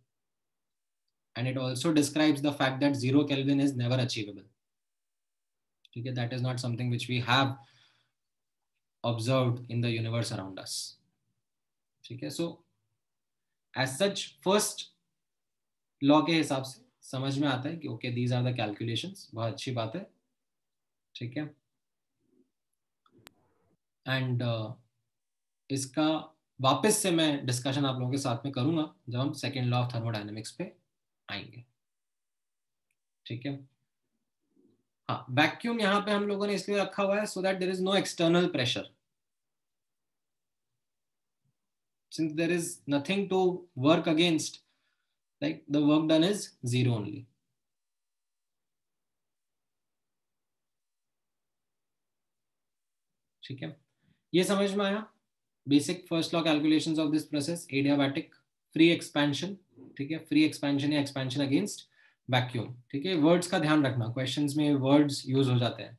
and it also describes the fact that 0 Kelvin is never achievable. ठीक है, that is not something which we have observed in the universe around us. ठीक है, so as such first law के हिसाब से समझ में आता है कि okay, these are the calculations, बहुत अच्छी बात है। ठीक है, एंड इसका वापस से मैं डिस्कशन आप लोगों के साथ में करूंगा जब हम सेकेंड लॉ ऑफ थर्मोडायनेमिक्स पे आएंगे। ठीक है, हाँ, वैक्यूम यहाँ पे हम लोगों ने इसलिए रखा हुआ है so that there is no external pressure, since there is nothing to work against, like the work done is 0 only. ठीक है, ये समझ में आया basic first law calculations of this process, adiabatic free expansion. ठीक है, फ्री एक्सपेंशन या expansion against vacuum. ठीक है, वर्ड्स का ध्यान रखना, क्वेश्चंस में वर्ड्स यूज हो जाते हैं,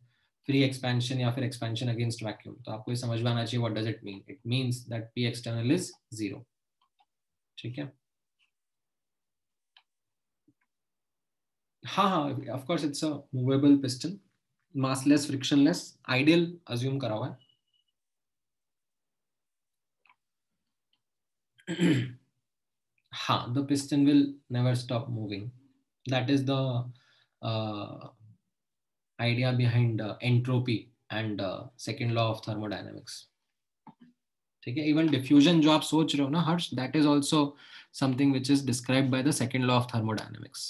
फ्री एक्सपेंशन या फिर एक्सपेंशन अगेंस्ट वैक्यूम, तो आपको ये समझ में आना चाहिए what does it mean. It means that P external is 0। ठीक है, हाँ हाँ, of course it's a movable piston, massless, frictionless, ideal assume करा हुआ है। हाँ, the piston will never stop moving. That is the idea behind entropy and second law of thermodynamics. ठीक है, even diffusion जो आप सोच रहे हो ना हर्ष, that is also something which is described by the second law of thermodynamics.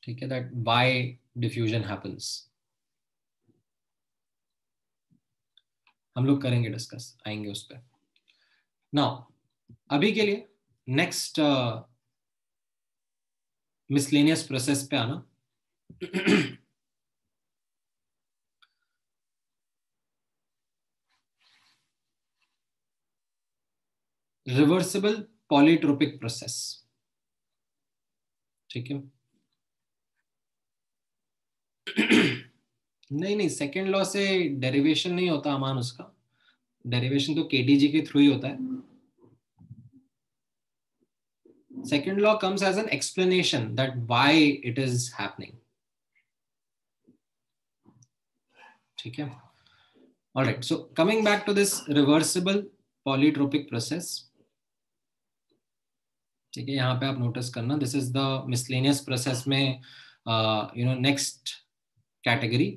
ठीक है, that why diffusion happens, हम लोग करेंगे डिस्कस, आएंगे उस पर। नाउ अभी के लिए नेक्स्ट मिसलेनियस प्रोसेस पे आना. Reversible polytropic process. ठीक है. नहीं नहीं, सेकेंड लॉ से डेरिवेशन नहीं होता अमान. उसका डेरिवेशन तो केटीजी के थ्रू ही होता है. Second law comes as an explanation that why it is happening. ठीक है. All right. So coming back to this reversible polytropic process. ठीक है. यहाँ पे आप नोटिस करना. This is the miscellaneous process में next category.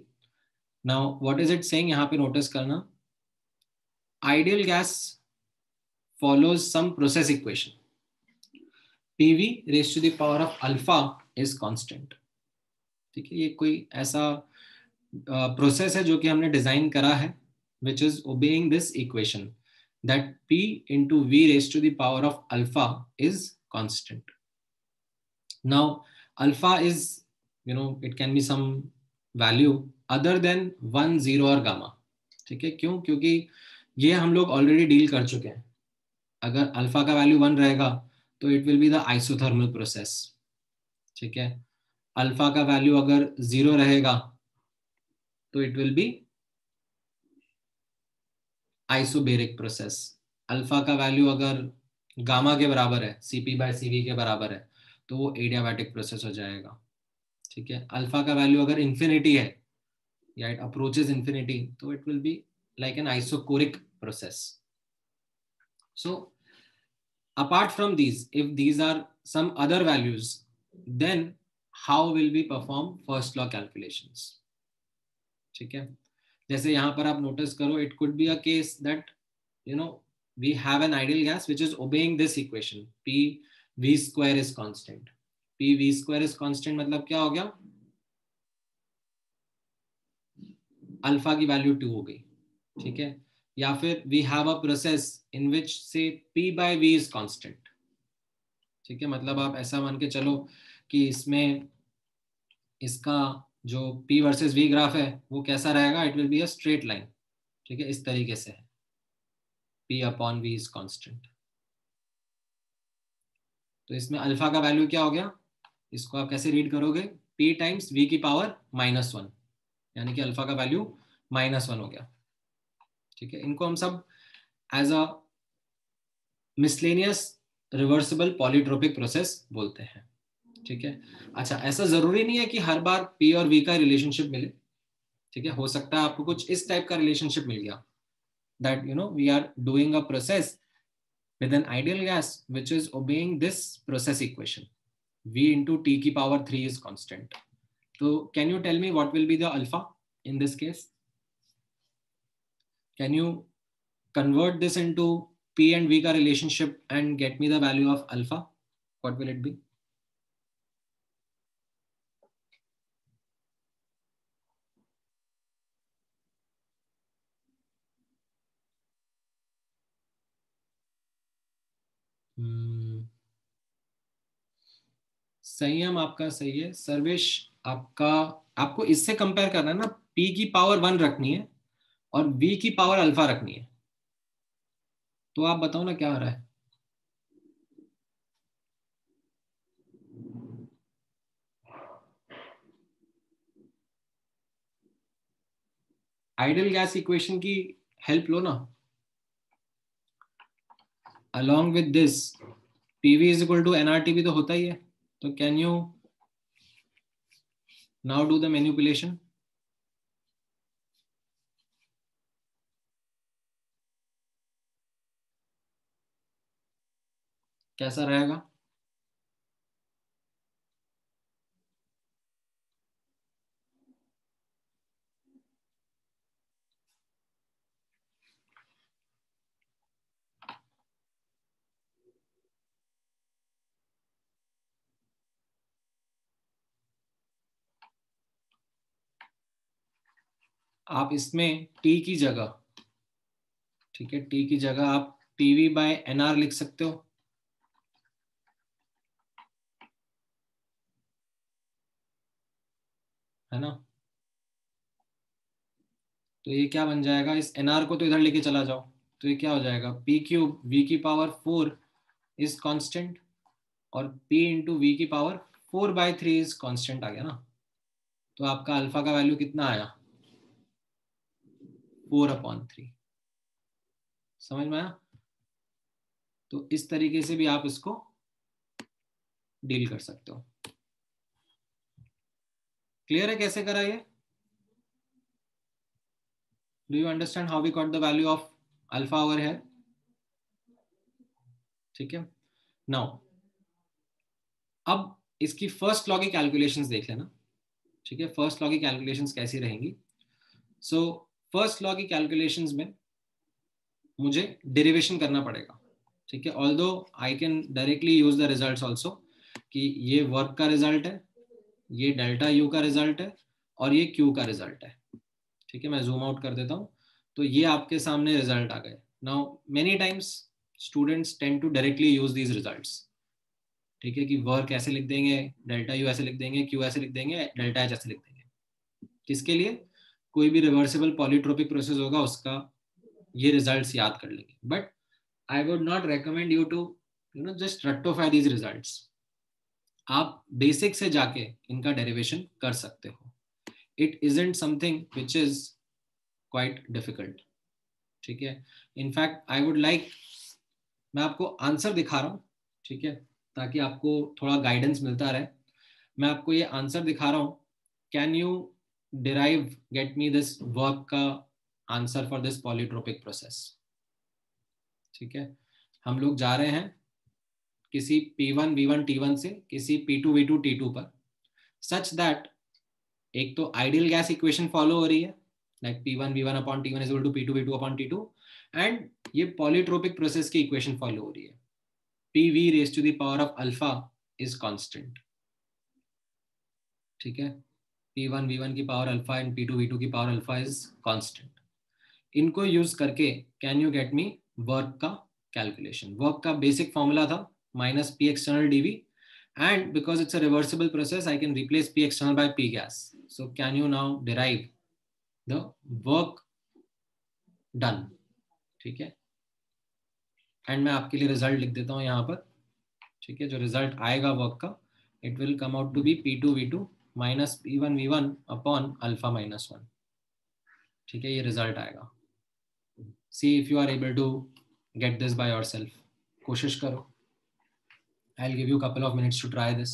Now what is it saying? यहाँ पे नोटिस करना. Ideal gas follows some process equation. PV raised to the power of alpha is constant. ठीक है. ये कोई ऐसा प्रोसेस है जो कि हमने डिजाइन करा है, which is obeying this equation that P into V raised to the power of alpha is constant. Now alpha is, it can be some value other than 1, 0 और gamma. ठीक है. क्यों? क्योंकि ये हम लोग ऑलरेडी डील कर चुके हैं. अगर अल्फा का वैल्यू 1 रहेगा तो it will be the isothermal process. ठीक है. अल्फा का वैल्यू अगर 0 रहेगा तो it will B isobaric process. Alpha का वैल्यू अगर गामा के बराबर है, सीपी बाय सीवी के बराबर है, तो वो एडियाबैटिक प्रोसेस हो जाएगा. ठीक है. अल्फा का वैल्यू अगर इंफिनिटी है या इट अप्रोचेस इंफिनिटी, तो it will be like an isochoric process. So apart from these, if these are some other values, then how will we perform first law calculations? ठीक है. जैसे यहाँ पर आप नोटिस करो, it could be a case that we have an ideal gas which is obeying this equation. P V square is constant. P V square is constant मतलब क्या हो गया? अल्फा की वैल्यू 2 हो गई. ठीक है. या फिर we have a process in which say P by V is constant. ठीक है. मतलब आप ऐसा मान के चलो कि इसमें इसका जो P वर्सेस V ग्राफ है वो कैसा रहेगा? It will be a straight line. ठीक है. इस तरीके से है. P upon V is constant. तो इसमें अल्फा का वैल्यू क्या हो गया? इसको आप कैसे रीड करोगे? P टाइम्स V की पावर -1, यानी कि अल्फा का वैल्यू -1 हो गया. ठीक है. इनको हम सब as a miscellaneous reversible polytropic process बोलते हैं. ठीक है. अच्छा, ऐसा जरूरी नहीं है कि हर बार P और V का रिलेशनशिप मिले. ठीक है. हो सकता है आपको कुछ इस टाइप का रिलेशनशिप मिल गया, that we are doing a process with an ideal gas which is obeying this process equation. V into T की power 3 is constant. So can you tell me what will be the alpha in this case? Can you convert this into P and V का relationship and get me the value of alpha? What will it be? संयम आपका सही है. सर्वेश आपका, आपको इससे compare करना है ना. P की पावर 1 रखनी है और V की पावर अल्फा रखनी है. तो आप बताओ ना क्या आ रहा है? आइडियल गैस इक्वेशन की हेल्प लो ना. along with this PV is equal to nRT तो होता ही है. तो can you now do the manipulation? कैसा रहेगा? आप इसमें T की जगह, ठीक है, T की जगह आप टीवी बाय एनआर लिख सकते हो, है ना। तो ये क्या बन जाएगा, इस एनआर को तो इधर लेके चला जाओ, तो ये क्या हो जाएगा, पी क्यूब वी की पावर 4 इज कांस्टेंट और p इंटू वी की पावर 4/3 इज कांस्टेंट आ गया ना। तो आपका अल्फा का वैल्यू कितना आया, 4/3। समझ में आया। तो इस तरीके से भी आप इसको डील कर सकते हो। क्लियर है कैसे करा ये? Do you understand how we got the value of alpha over here? ठीक है। नाउ अब इसकी फर्स्ट लॉ की कैलकुलेशंस देख लेना। ठीक है, फर्स्ट लॉ की कैलकुलेशंस कैसी रहेंगी। सो फर्स्ट लॉ की कैलकुलेशंस में मुझे डेरिवेशन करना पड़ेगा। ठीक है, although I can directly use the results also, कि ये वर्क का रिजल्ट है, ये डेल्टा यू का रिजल्ट है और ये क्यू का रिजल्ट है। ठीक है, मैं जूम आउट कर देता हूँ। तो ये आपके सामने रिजल्ट आ गए। Now many times students tend to directly use these results. ठीक है, कि वर्क ऐसे लिख देंगे, डेल्टा यू ऐसे लिख देंगे, क्यू ऐसे लिख देंगे, डेल्टा एच ऐसे लिख देंगे। किसके लिए? कोई भी रिवर्सिबल पॉलीट्रोपिक प्रोसेस होगा उसका ये रिजल्ट्स याद कर लेंगे। But I would not recommend you to just रट्टोफाई दीज रिजल्ट्स। आप बेसिक से जाके इनका डेरिवेशन कर सकते हो। It isn't something which is quite difficult. ठीक है, इनफैक्ट आई वुड लाइक, मैं आपको आंसर दिखा रहा हूँ, ठीक है, ताकि आपको थोड़ा गाइडेंस मिलता रहे। मैं आपको ये आंसर दिखा रहा हूँ। Can you derive get me this work का answer for this polytropic process? ठीक है, हम लोग जा रहे हैं किसी P1 V1 T1 से किसी P2 V2 T2 पर, सच दैट एक तो आइडियल गैस इक्वेशन फॉलो हो रही है, like P1 V1 upon T1 is equal to P2 V2 upon T2, and ये पॉलीट्रोपिक प्रोसेस की इक्वेशन फॉलो हो रही है, PV raise to the power of alpha is constant. ठीक है, P1 V1 की power alpha and P2 V2 की power alpha is constant. इनको यूज करके can you get me work का कैलकुलेशन? वर्क का बेसिक फॉर्मूला था minus P external dV, and because it's a reversible process I can replace P external by P gas. So can you now derive the work done? ठीक है, and मैं आपके लिए result लिख देता हूँ यहाँ पर। ठीक है, जो रिजल्ट आएगा वर्क का, it will come out to be P2 V2 minus P1 V1 upon alpha minus 1। ठीक है, ये रिजल्ट आएगा। See if you are able to get this by yourself. कोशिश करो। I'll give you a couple of minutes to try this.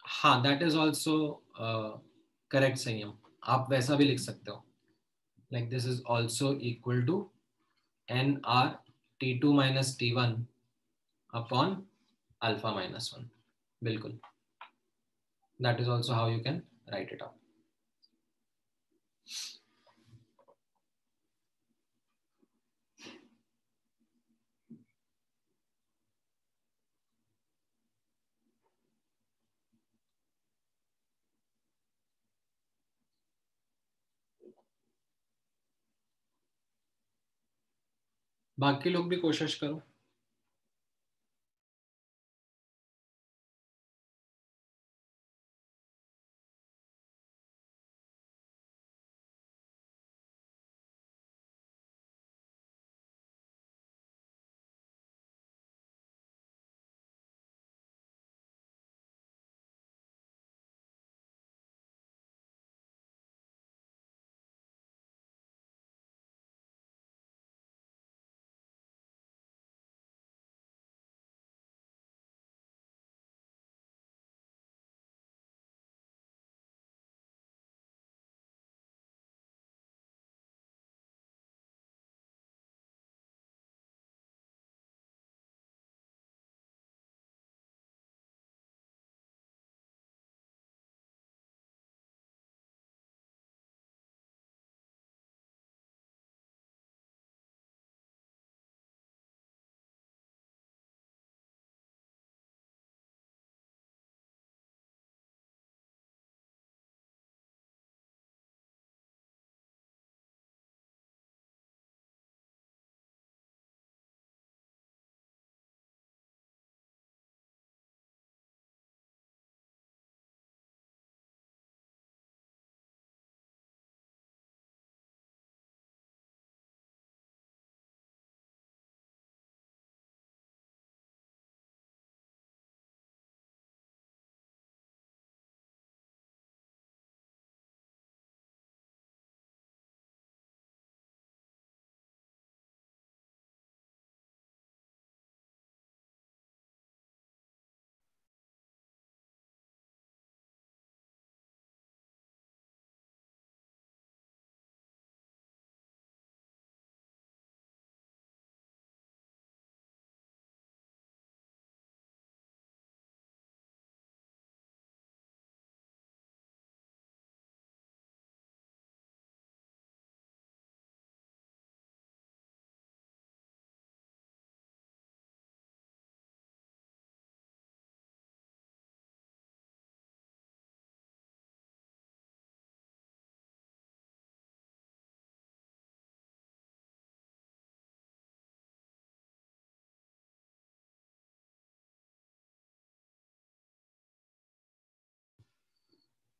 हाँ, that is also correct Sanyam. आप वैसा भी लिख सकते हो, like this is also equal to NR T2 minus T1 upon alpha minus 1। बिल्कुल, that is also how you can write it out. बाकी लोग भी कोशिश करो।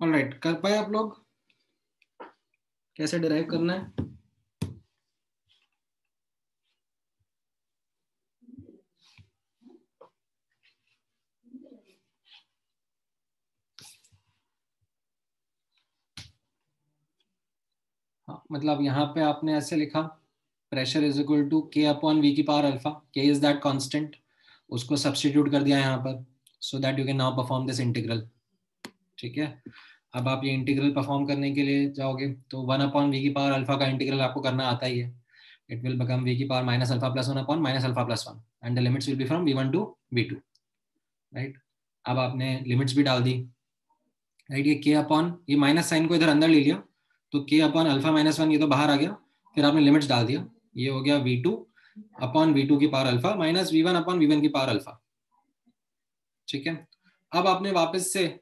ऑलराइट, कर पाए आप लोग? कैसे डिराइव करना है? हाँ, मतलब यहाँ पे आपने ऐसे लिखा, प्रेशर इज इक्वल टू के अपॉन वी की पावर अल्फा, के इज दैट कांस्टेंट, उसको सब्स्टिट्यूट कर दिया यहाँ पर, सो that you can now perform this integral. ठीक है, अब आप ये इंटीग्रल परफॉर्म करने के लिए जाओगे तो 1 अपॉन वी की पावर अल्फा का इंटीग्रल आपको करना आता ही है। इट विल बिकम वी की power minus alpha plus 1 upon minus alpha plus 1 and the limits will be from v1 to v2, right. अब आपने लिमिट्स भी डाल दी, राइट। ये के अपॉन, ये माइनस साइन को इधर अंदर ले लिया, तो के अपॉन अल्फा माइनस 1 ये तो बाहर आ गया, फिर आपने लिमिट्स डाल दिया, ये हो गया v2 अपॉन v2 की power alpha minus v1 upon v1 की पावर अल्फा। ठीक है, अब आपने वापस से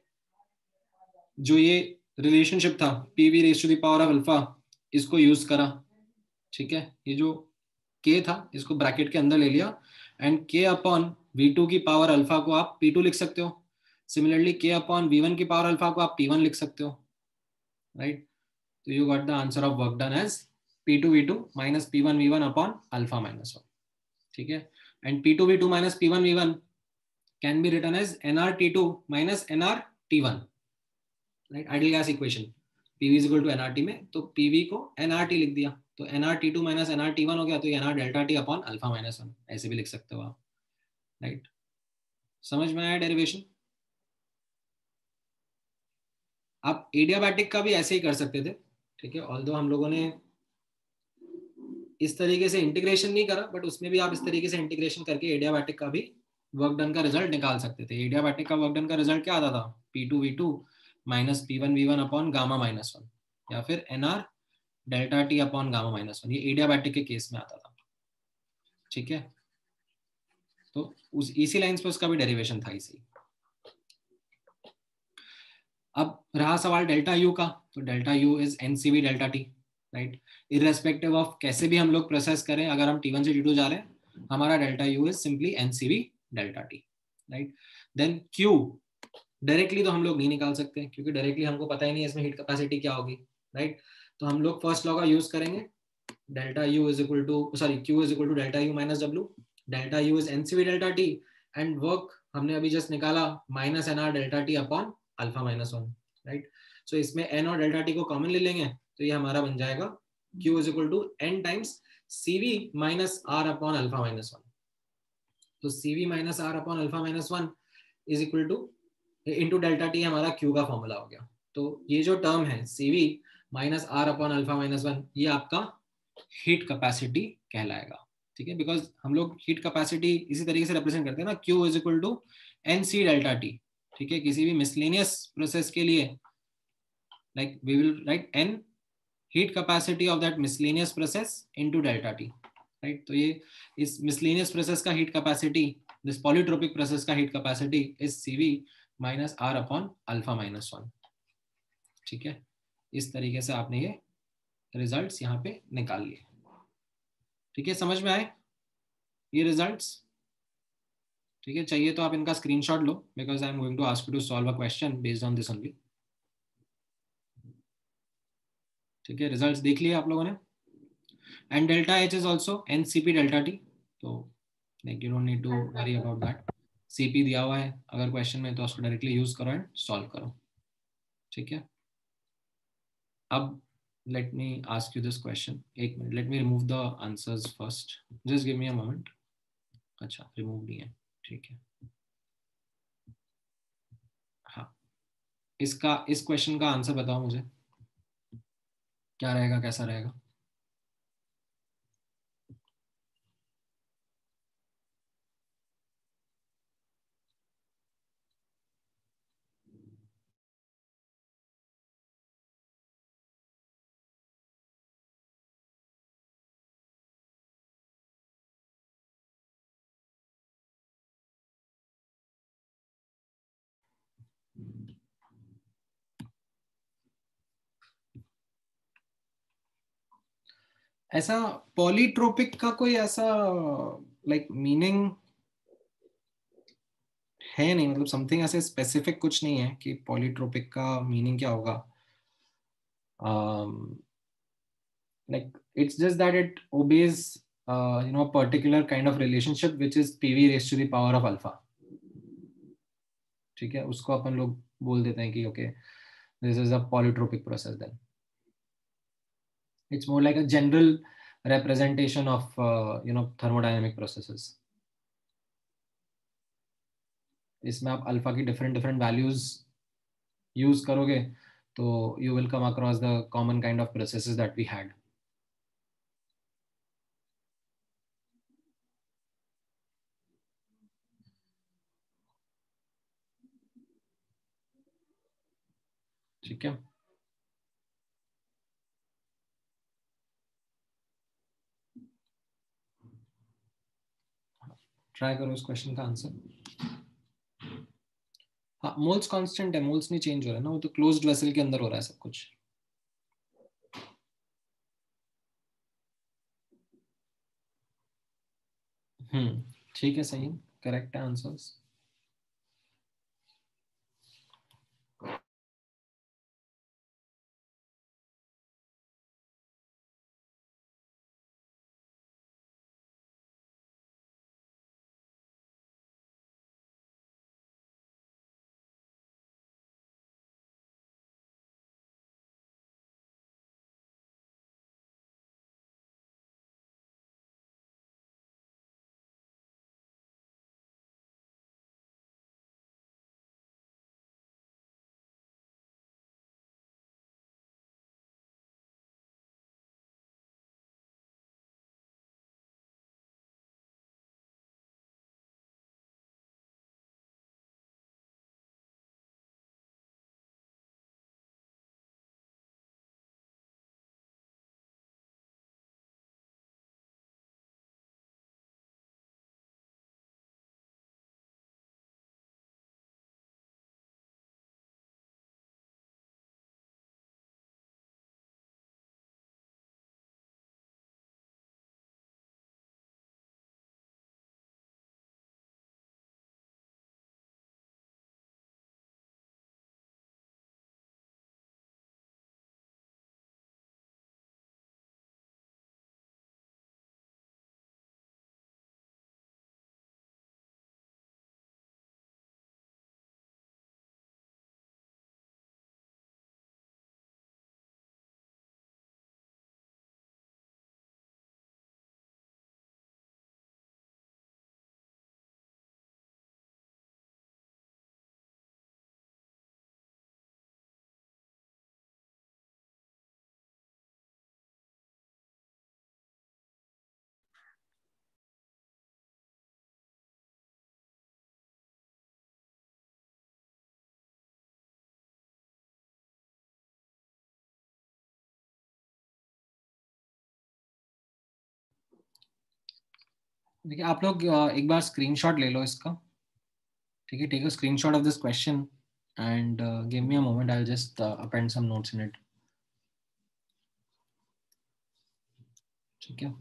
जो ये रिलेशनशिप था pv raise to the power of alpha, इसको यूज करा। ठीक है, ये जो k था इसको ब्रैकेट के अंदर ले लिया, एंड k अपॉन v2 की पावर अल्फा को आप p2 लिख सकते हो। सिमिलरली k अपॉन v1 की पावर अल्फा को आप p1 लिख सकते हो, राइट। तो you got the answer of work done as p2 v2 minus p1 v1 upon alpha minus 1। ठीक है, and p2 v2 minus p1 v1 can be written as nr t2 minus nr t1, right. Ideal gas equation pv is equal to nRT में, तो pv को nRT लिख दिया, तो nRT2 minus nRT1 हो गया, तो ये nR delta T upon alpha minus 1 ऐसे भी लिख सकते हो आप, राइट। समझ में आया डेरिवेशन? आप एडियाबैटिक का भी ऐसे ही कर सकते थे, ठीक है, ऑल्दो हम लोगों ने इस तरीके से इंटीग्रेशन नहीं करा, बट उसमें भी आप इस तरीके से इंटीग्रेशन करके एडियाबैटिक का भी वर्क डन का रिजल्ट निकाल सकते थे। एडियाबैटिक का वर्क डन का रिजल्ट क्या आता था? p2v2 minus p1v1 upon gamma minus 1, या फिर nr delta T upon gamma minus 1, ये एडियाबैटिक के केस में आता था। ठीक है, तो उस इसी लाइंस पे उसका भी डेरिवेशन था इसी। अब रहा सवाल डेल्टा यू का, तो delta U is n C v delta T, right. Irrespective of कैसे भी हम लोग प्रोसेस करें, अगर हम T1 से T2 जा रहे हैं, हमारा delta U is simply NCV delta T, right. Then Q directly तो हम लोग नहीं निकाल सकते, क्योंकि डायरेक्टली हमको पता ही नहीं है इसमें हीट कैपेसिटी क्या होगी, राइट। तो हम लोग फर्स्ट लॉ का यूज करेंगे, delta U is equal to Q is equal to delta U minus W, delta U is n C v delta T, and work हमने अभी जस्ट निकाला minus n R delta T upon alpha minus 1, right. So इसमें n और delta T को common ले लेंगे, तो ये हमारा बन जाएगा Q is equal to N times CV minus R upon alpha minus 1। तो CV minus R upon alpha minus 1 is equal to into delta T हमारा क्यू का फॉर्मूला हो गया। तो ये जो टर्म है CV minus R upon alpha minus 1, ये आपका हीट कैपेसिटी कहलाएगा। ठीक है, बिकॉज हम लोग हीट कैपेसिटी इसी तरीके से रिप्रेजेंट करते हैं ना, Q is equal to n C delta T. ठीक है, किसी भी मिसलेनियस प्रोसेस के लिए like we will write n heat capacity of that miscellaneous process into delta T, right. तो ये इस मिसलेनियस प्रोसेस का heat capacity, this polytropic process का heat capacity is C v minus R upon alpha minus 1। ठीक है, इस तरीके से आपने ये रिजल्ट्स यहाँ पे निकाल लिए। ठीक है, समझ में आए ये रिजल्ट्स? ठीक है, चाहिए तो आप इनका स्क्रीनशॉट लो, because I am going to ask you to solve a question based on this only. ठीक है, रिजल्ट्स देख लिए आप लोगों ने, and delta H is also n C p delta T, तो like you don't need to worry about that. C p दिया हुआ है अगर क्वेश्चन में, तो उसको डायरेक्टली यूज करो एंड सॉल्व करो। ठीक है, अब let me ask you this question, एक minute, let me remove the answers first, just give me a moment। अच्छा, रिमूव नहीं है, ठीक है। हाँ, इसका इस क्वेश्चन का आंसर बताओ मुझे, क्या रहेगा, कैसा रहेगा? ऐसा पॉलीट्रोपिक का कोई ऐसा लाइक मीनिंग है नहीं, मतलब समथिंग ऐसे स्पेसिफिक कुछ नहीं है कि पॉलीट्रोपिक का मीनिंग क्या होगा. Like it's just that it obeys a particular kind of relationship which is PV raised to the power of alpha. ठीक है, उसको अपन लोग बोल देते हैं कि okay this is a polytropic process. Then it's more like a general representation of thermodynamic processes. इसमें आप अल्फा की डिफरेंट डिफरेंट वैल्यूज यूज करोगे तो you will come across the common kind of processes that we had. ठीक है, try करो इस question का आंसर. हाँ, मोल्स कांस्टेंट है, मोल्स नहीं चेंज हो रहा है ना, वो तो क्लोज्ड वेसल के अंदर हो रहा है सब कुछ. ठीक है, सही, करेक्ट है आंसर्स. देखिए आप लोग एक बार स्क्रीनशॉट ले लो इसका. ठीक है, take a screenshot of this question and give me a moment. I'll just append some notes in it. ठीक है.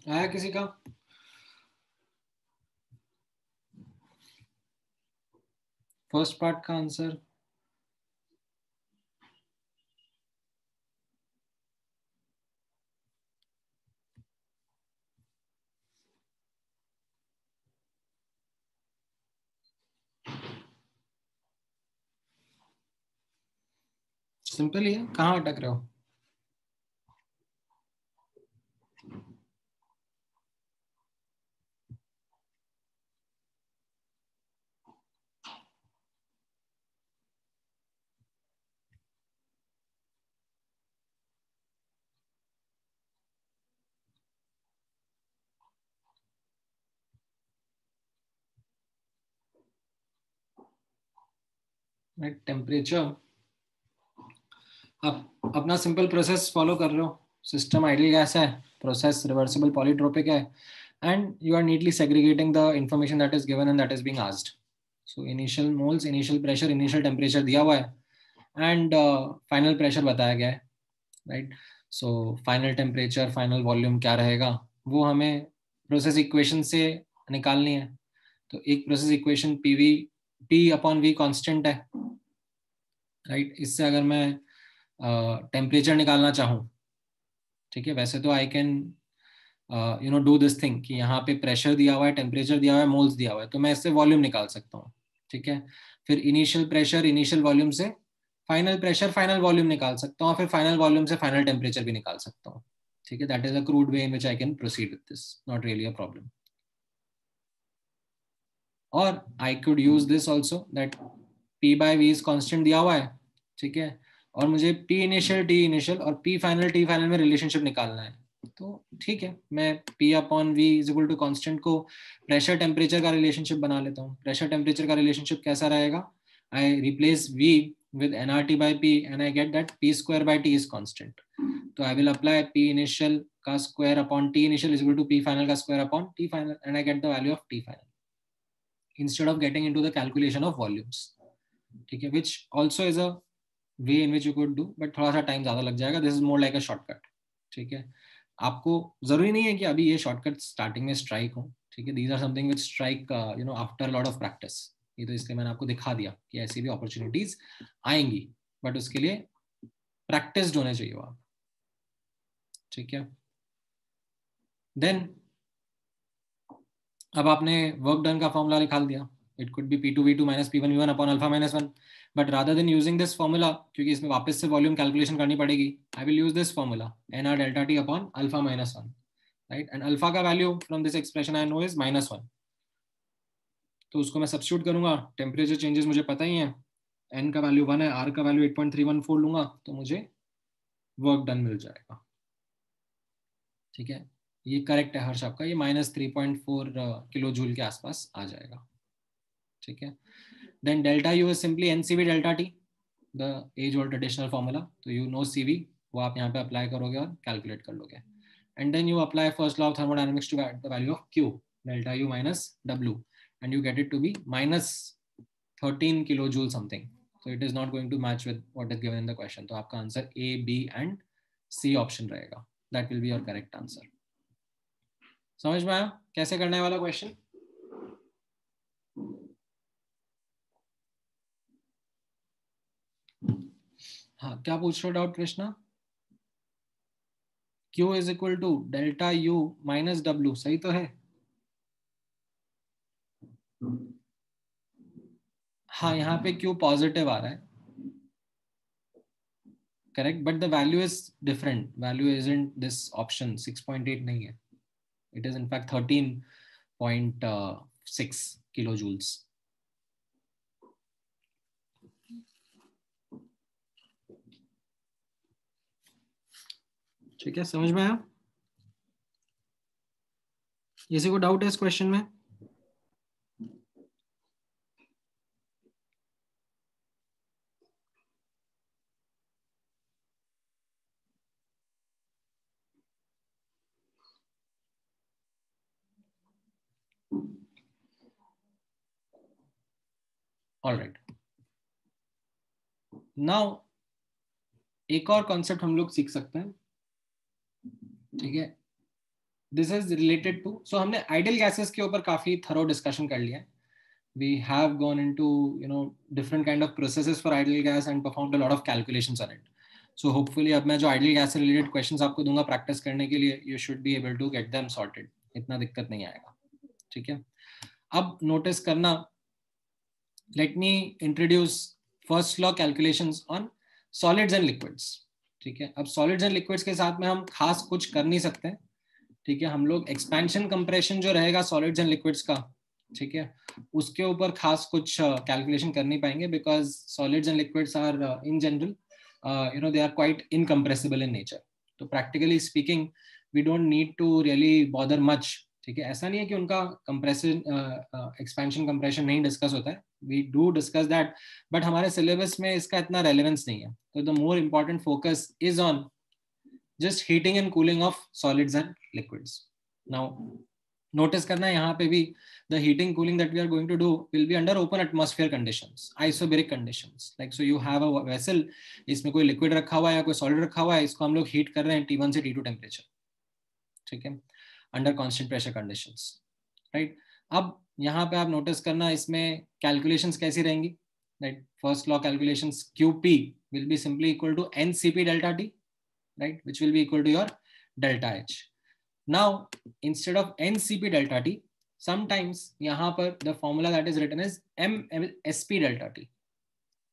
आया किसी का? फर्स्ट पार्ट का आंसर. सिंपल ही है, कहाँ अटक रहे हो? टेम्परेचर, आप अपना सिंपल प्रोसेस फॉलो कर रहे हो, सिस्टम आइडियल गैस है, प्रोसेस रिवर्सिबल पॉलीट्रोपिक है, and you are neatly segregating the information that is given and that is being asked. So initial moles, initial pressure, initial temperature दिया हुआ है and final pressure बताया गया है, right? So final temperature, final volume क्या रहेगा वो हमें प्रोसेस इक्वेशन से निकालनी है. तो एक process equation PV P upon V constant है, राइट? इससे अगर मैं टेम्परेचर निकालना चाहूँ, ठीक है, वैसे तो I can do this thing कि यहाँ पे प्रेशर दिया हुआ है, टेम्परेचर दिया हुआ है, मोल्स दिया हुआ है, तो मैं इससे वॉल्यूम निकाल सकता हूँ, ठीक है. फिर इनिशियल प्रेशर, इनिशियल वॉल्यूम से फाइनल प्रेशर, फाइनल वॉल्यूम निकाल सकता हूँ, फिर फाइनल वॉल्यूम से फाइनल टेम्परेचर भी निकाल सकता हूँ, ठीक है. That is a crude way in which I can proceed with this, not really a problem. और I could use this also that P by V is constant दिया हुआ है, ठीक है, और मुझे पी इनिशियल, टी इनिशियल और P final, T final में रिलेशनशिप निकालना है, तो ठीक है, मैं P upon V is equal to constant को प्रेशर टेम्परेचर का रिलेशनशिप बना लेता हूँ. प्रेशर टेम्परेचर का रिलेशनशिप कैसा रहेगा? I replace V with nRT by P and I get that P square by T is constant. तो I will apply P initial का square upon T initial is equal to P final का square upon T final and I get the value of T final instead of getting into the calculation of volumes, ठीक है, which also is a way in which you could do, but थोड़ा सा time ज्यादा लग जाएगा. This is more like a shortcut, ठीक है. आपको जरूरी नहीं है कि अभी ये शॉर्टकट स्टार्टिंग में स्ट्राइक हो, ठीक है. These are something which strike after lot of practice. ये तो इसलिए मैंने आपको दिखा दिया कि ऐसी भी अपॉर्चुनिटीज आएंगी, बट उसके लिए प्रैक्टिस्ड होने चाहिए आप, ठीक है. देन अब आपने वर्क डन का फॉर्मूला निकाल दिया. It could be P2V2 minus P1V1 upon alpha minus 1. But rather than using this formula, क्योंकि इसमें वापस से वॉल्यूम कैलकुलेशन करनी पड़ेगी, I will use this formula NR delta T upon alpha minus 1, right? And alpha का value from this expression I know is -1. तो उसको मैं सब्स्टिट्यूट करूंगा. टेम्परेचर चेंजेस मुझे पता ही है, n का वैल्यू 1 है, r का वैल्यू 8.314 लूंगा, तो मुझे वर्क डन मिल जाएगा, ठीक है. ये करेक्ट है हर्ष आपका, ये -3.4 किलो जूल के आसपास आ जाएगा, ठीक है. Then delta U is simply NCV delta T, the age old traditional formula. तो यू नो CV, वो आप यहाँ पे अप्लाई करोगे और कैलकुलेट कर लोगे. And then you apply first law of thermodynamics to the value of Q, delta U minus W, and you get it to be -13 kilojoule something. So it is not going to match with what is given in the question. तो आपका answer A, B and C option रहेगा. That will be your correct answer. समझ में आया कैसे करने वाला question? हाँ, क्या पूछ रहे हो doubt Krishna? Q is equal to delta U minus W, सही तो है? हाँ, यहाँ पे Q पॉजिटिव आ रहा है, correct, but the value is different. Value is in this option, 6.8 नहीं है, it is in fact 13.6 kilo joules. ठीक है, समझ में आया? किसी को डाउट है इस क्वेश्चन में? ऑलराइट, नाउ एक और कॉन्सेप्ट हम लोग सीख सकते हैं, ठीक है. दिस इज रिलेटेड टू, सो हमने आइडियल गैसेस के ऊपर काफी थरो डिस्कशन कर लिया है. We have gone into different kind of processes for ideal gas and performed a lot of calculations on it. So hopefully अब मैं जो ideal gas से related questions आपको दूंगा practice करने के लिए, you should be able to get them sorted. इतना दिक्कत नहीं आएगा, ठीक है. अब notice करना, let me introduce first law calculations on solids and liquids, ठीक है। अब सॉलिड्स एंड लिक्विड्स के साथ में हम खास कुछ कर नहीं सकते, ठीक है। हम लोग एक्सपेंशन कंप्रेशन जो रहेगा सॉलिड्स एंड लिक्विड्स का, ठीक है, उसके ऊपर खास कुछ कैलकुलेशन कर नहीं पाएंगे, because solids and liquids are in general they are quite incompressible in nature. तो practically speaking we don't need to really bother much, ठीक है। ऐसा नहीं है कि उनका कंप्रेशन एक्सपेंशन कंप्रेशन नहीं डिस्कस होता है, we do discuss that, but हमारे सिलेबस में इसका इतना रेलेवेंस नहीं है। तो the more important focus is on just heating and cooling of solids and liquids. Now notice करना है यहाँ पे भी, the heating cooling that we are going to do will be under open atmosphere conditions, isobaric conditions. Like so you have a vessel, इसमें कोई liquid रखा हुआ है या कोई solid रखा हुआ है, इसको हम लोग heat कर रहे हैं T1 से T2 temperature, ठीक है, under constant pressure conditions, right? अब यहाँ पे आप notice करना इसमें calculations कैसी रहेंगी, right? First law calculations, QP will be simply equal to NCP delta T, right, which will be equal to your delta H. Now instead of NCP delta T, sometimes यहाँ पर the formula that is written is MSP delta T.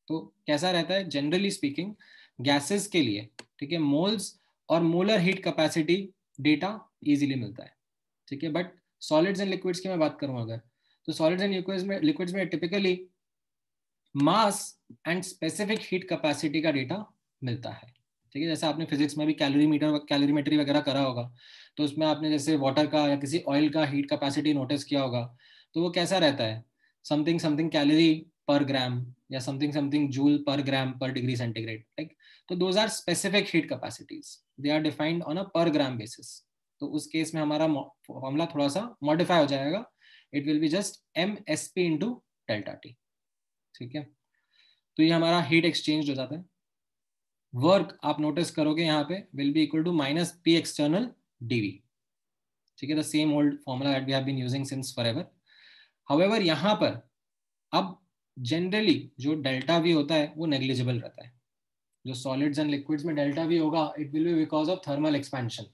तो कैसा रहता है generally speaking gases के लिए, ठीक है, मोल्स और molar heat capacity data easily मिलता है, ठीक है। बट सॉलिड्स एंड लिक्विड्स की मैं बात करूं अगर, तो सॉलिड्स एंड लिक्विड्स में typically mass and specific heat capacity का डेटा मिलता है, ठीक है। जैसे आपने फिजिक्स में भी कैलोरीमेट्री वगैरह करा होगा, तो उसमें आपने जैसे वाटर का या किसी ऑयल का हीट कैपेसिटी नोटिस किया होगा, तो वो कैसा रहता है, समथिंग समथिंग कैलोरी पर ग्राम या something something joule per gram per degree centigrade, like. तो those are specific heat capacities, they are defined on a per gram basis. तो उस केस में हमारा फॉर्मूला थोड़ा सा मॉडिफाई हो जाएगा, it will be just MSP into delta T, ठीक है। तो ये हमारा हीट एक्सचेंज हो जाता है। वर्क आप नोटिस करोगे यहाँ पे will be equal to minus P external dV, ठीक है, the same old formula that we have been using since forever. However यहाँ पर अब जनरली जो डेल्टा वी होता है वो नेग्लिजिबल रहता है। जो सॉलिड्स एंड लिक्विड्स में डेल्टा वी होगा it will B because of thermal expansion,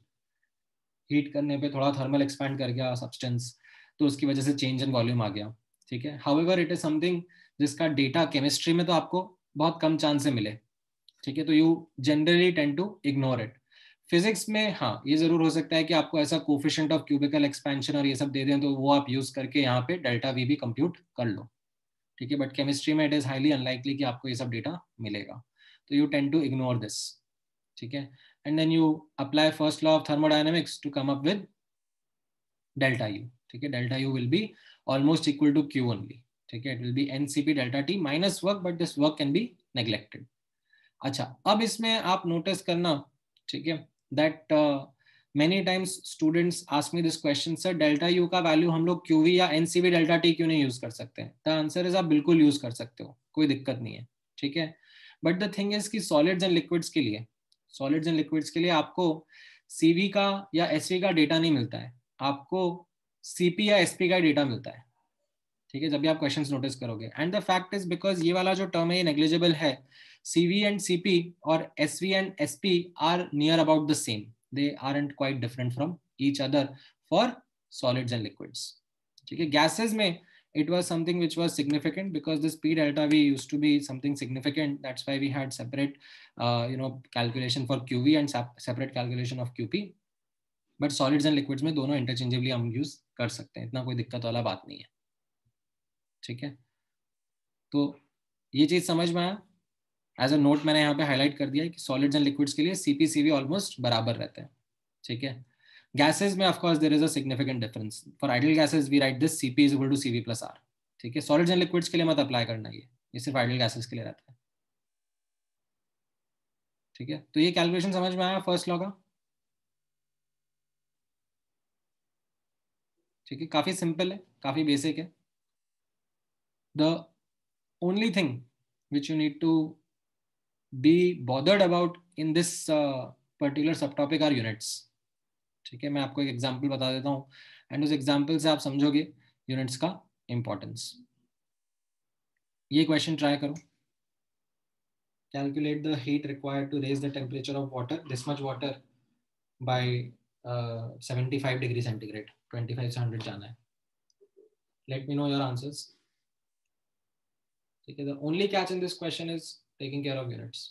heat करने पे थोड़ा थर्मल एक्सपैंड कर गया सब्सटेंस, तो उसकी वजह से चेंज इन वॉल्यूम आ गया, ठीक है। हाउएवर इट इज समथिंग जिसका डेटा केमिस्ट्री में तो आपको बहुत कम चांस से मिले, ठीक है, तो you generally tend to ignore it. Physics में हाँ ये जरूर हो सकता है कि आपको ऐसा कोफिशिएंट ऑफ क्यूबिकल एक्सपेंशन और ये सब दे दें, तो वो आप यूज करके यहाँ पे डेल्टा वी भी कंप्यूट कर लो, ठीक है। बट केमिस्ट्री में इट इज हाईली अनलाइकली कि आपको ये सब डेटा मिलेगा, तो you tend to ignore this, ठीक है। And then you apply first law of thermodynamics to come up with delta U, ठीक है। Delta U will be almost equal to Q only, ठीक है। It will be NCP delta T minus work, but this work can be neglected. अच्छा, अब इसमें आप notice करना, ठीक है, that many times students ask me this question, sir delta U का वैल्यू हम लोग QV या NCV डेल्टा टी क्यों नहीं यूज कर सकते हैं? द आंसर इज आप बिल्कुल यूज कर सकते हो, कोई दिक्कत नहीं है, ठीक है। बट द थिंग इज कि सॉलिड्स एंड लिक्विड्स के लिए आपको CV का या SV का डेटा नहीं मिलता है, आपको CP या SP का डेटा मिलता है, ठीक है, जब भी आप क्वेश्चंस नोटिस करोगे। And the fact is because ये वाला जो टर्म है ये नेग्लिजिबल है, CV and CP और SV and SP are near about the same, they aren't quite different from each other for solids and liquids, ठीक है। gases में it was something which was significant because this P delta V used to be something significant, that's why we had separate calculation for QV and separate calculation of QP, but solids and liquids में दोनों interchangeably हम use कर सकते हैं, इतना कोई दिक्कत वाला बात नहीं है, ठीक है। तो ये चीज समझ में आया? एज अ नोट मैंने यहाँ पे हाईलाइट कर दिया है कि सॉलिड्स एंड लिक्विड्स के लिए CP CV ऑलमोस्ट बराबर रहते हैं, ठीक है। गैसेस में of course there is a significant difference, for ideal gases we write this CP is equal to CV plus R, ठीक है। सॉलिड्स एंड लिक्विड्स के लिए मत अप्लाई करना, ये सिर्फ आइडियल गैसेस के लिए रहता है, ठीक है। तो ये कैलकुलेशन समझ में आया फर्स्ट लॉ का, ठीक है, काफी सिंपल है, काफी बेसिक है। The only thing which you need to be bothered about in this particular subtopic are units, ठीक है। मैं आपको एक एग्जांपल बता देता हूँ एंड उस एग्जांपल से आप समझोगे यूनिट्स का इंपॉर्टेंस। ये क्वेश्चन ट्राई करो, calculate the heat required to raise the temperature of water, this much water by 75 degree centigrade, 25 से 100 जाना है। Let me know your answers, ठीक है। The only catch in this question is taking care of units,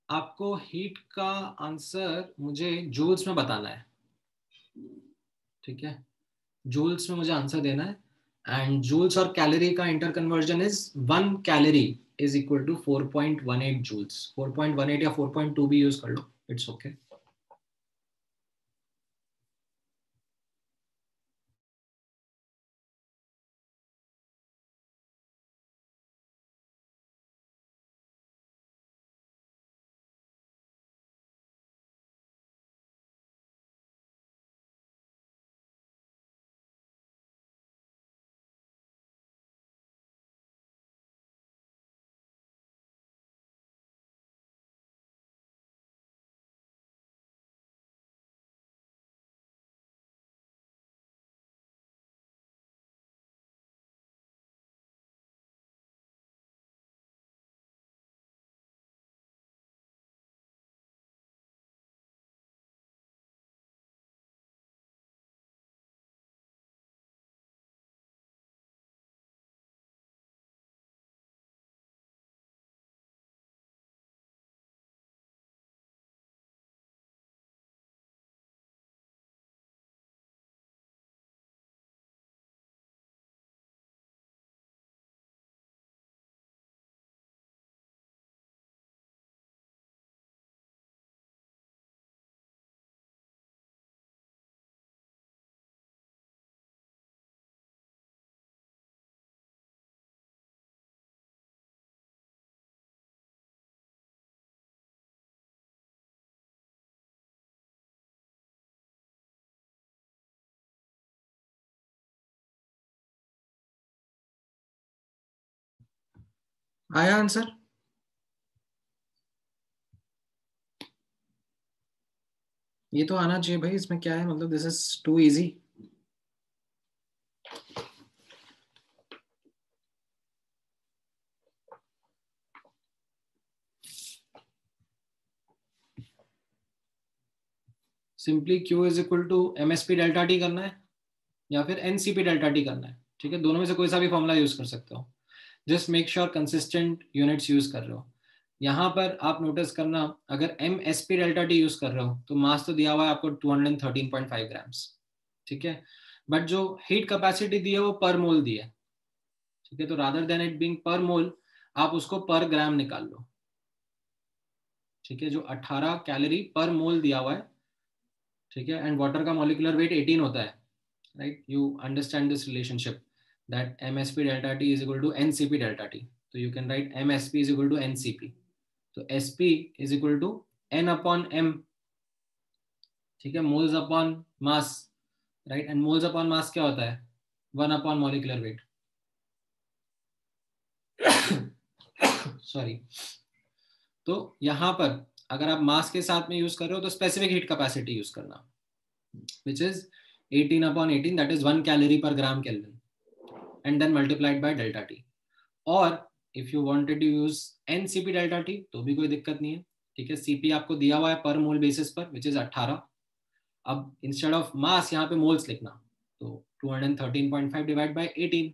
आपको heat का answer मुझे joules में बताना है, ठीक है, जूल्स में मुझे आंसर देना है। एंड जूल्स और कैलोरी का interconversion is 1 calorie is equal to 4.18 joules. 4.18 या 4.2 भी यूज कर लो, इट्स ओके। आया आंसर? ये तो आना चाहिए भाई, इसमें क्या है, मतलब this is too easy. Simply Q is equal to MSP delta T करना है या फिर NCP डेल्टा टी करना है, ठीक है, दोनों में से कोई सा भी फॉर्मूला यूज कर सकते हो। Just make sure consistent units use कर रहे हो। यहाँ पर आप नोटिस करना, अगर MSP डेल्टा टी यूज कर रहे हो तो मास तो दिया हुआ है आपको 213.5 ग्राम्स, ठीक है, बट जो हीट कैपेसिटी दी है वो पर मोल दी है, ठीक है, तो रादर देन इट बीइंग पर मोल आप उसको पर ग्राम निकाल लो, ठीक है, जो 18 कैलोरी पर मोल दिया हुआ है, ठीक है, एंड वाटर का मॉलिक्यूलर वेट 18 होता है, right, you understand this relationship that MSP delta T is equal to NCP delta T, तो you can write MSP is equal to NCP, तो SP is equal to N upon M, ठीक है, moles upon mass, right, and moles upon mass क्या होता है, 1 upon molecular weight, sorry. तो यहां पर अगर आप मास के साथ में यूज कर रहे हो तो स्पेसिफिक हीट कैपेसिटी यूज करना, which is 18 upon 18, that is 1 calorie per gram Kelvin, and then multiplied by delta T. और if you wanted to use NCP delta T तो भी कोई दिक्कत नहीं है, ठीक है, CP आपको दिया हुआ है पर मोल बेसिस पर, which is 18। अब इंस्टेड ऑफ मास यहाँ पे मोल्स लिखना, तो 213.5 divide by 18,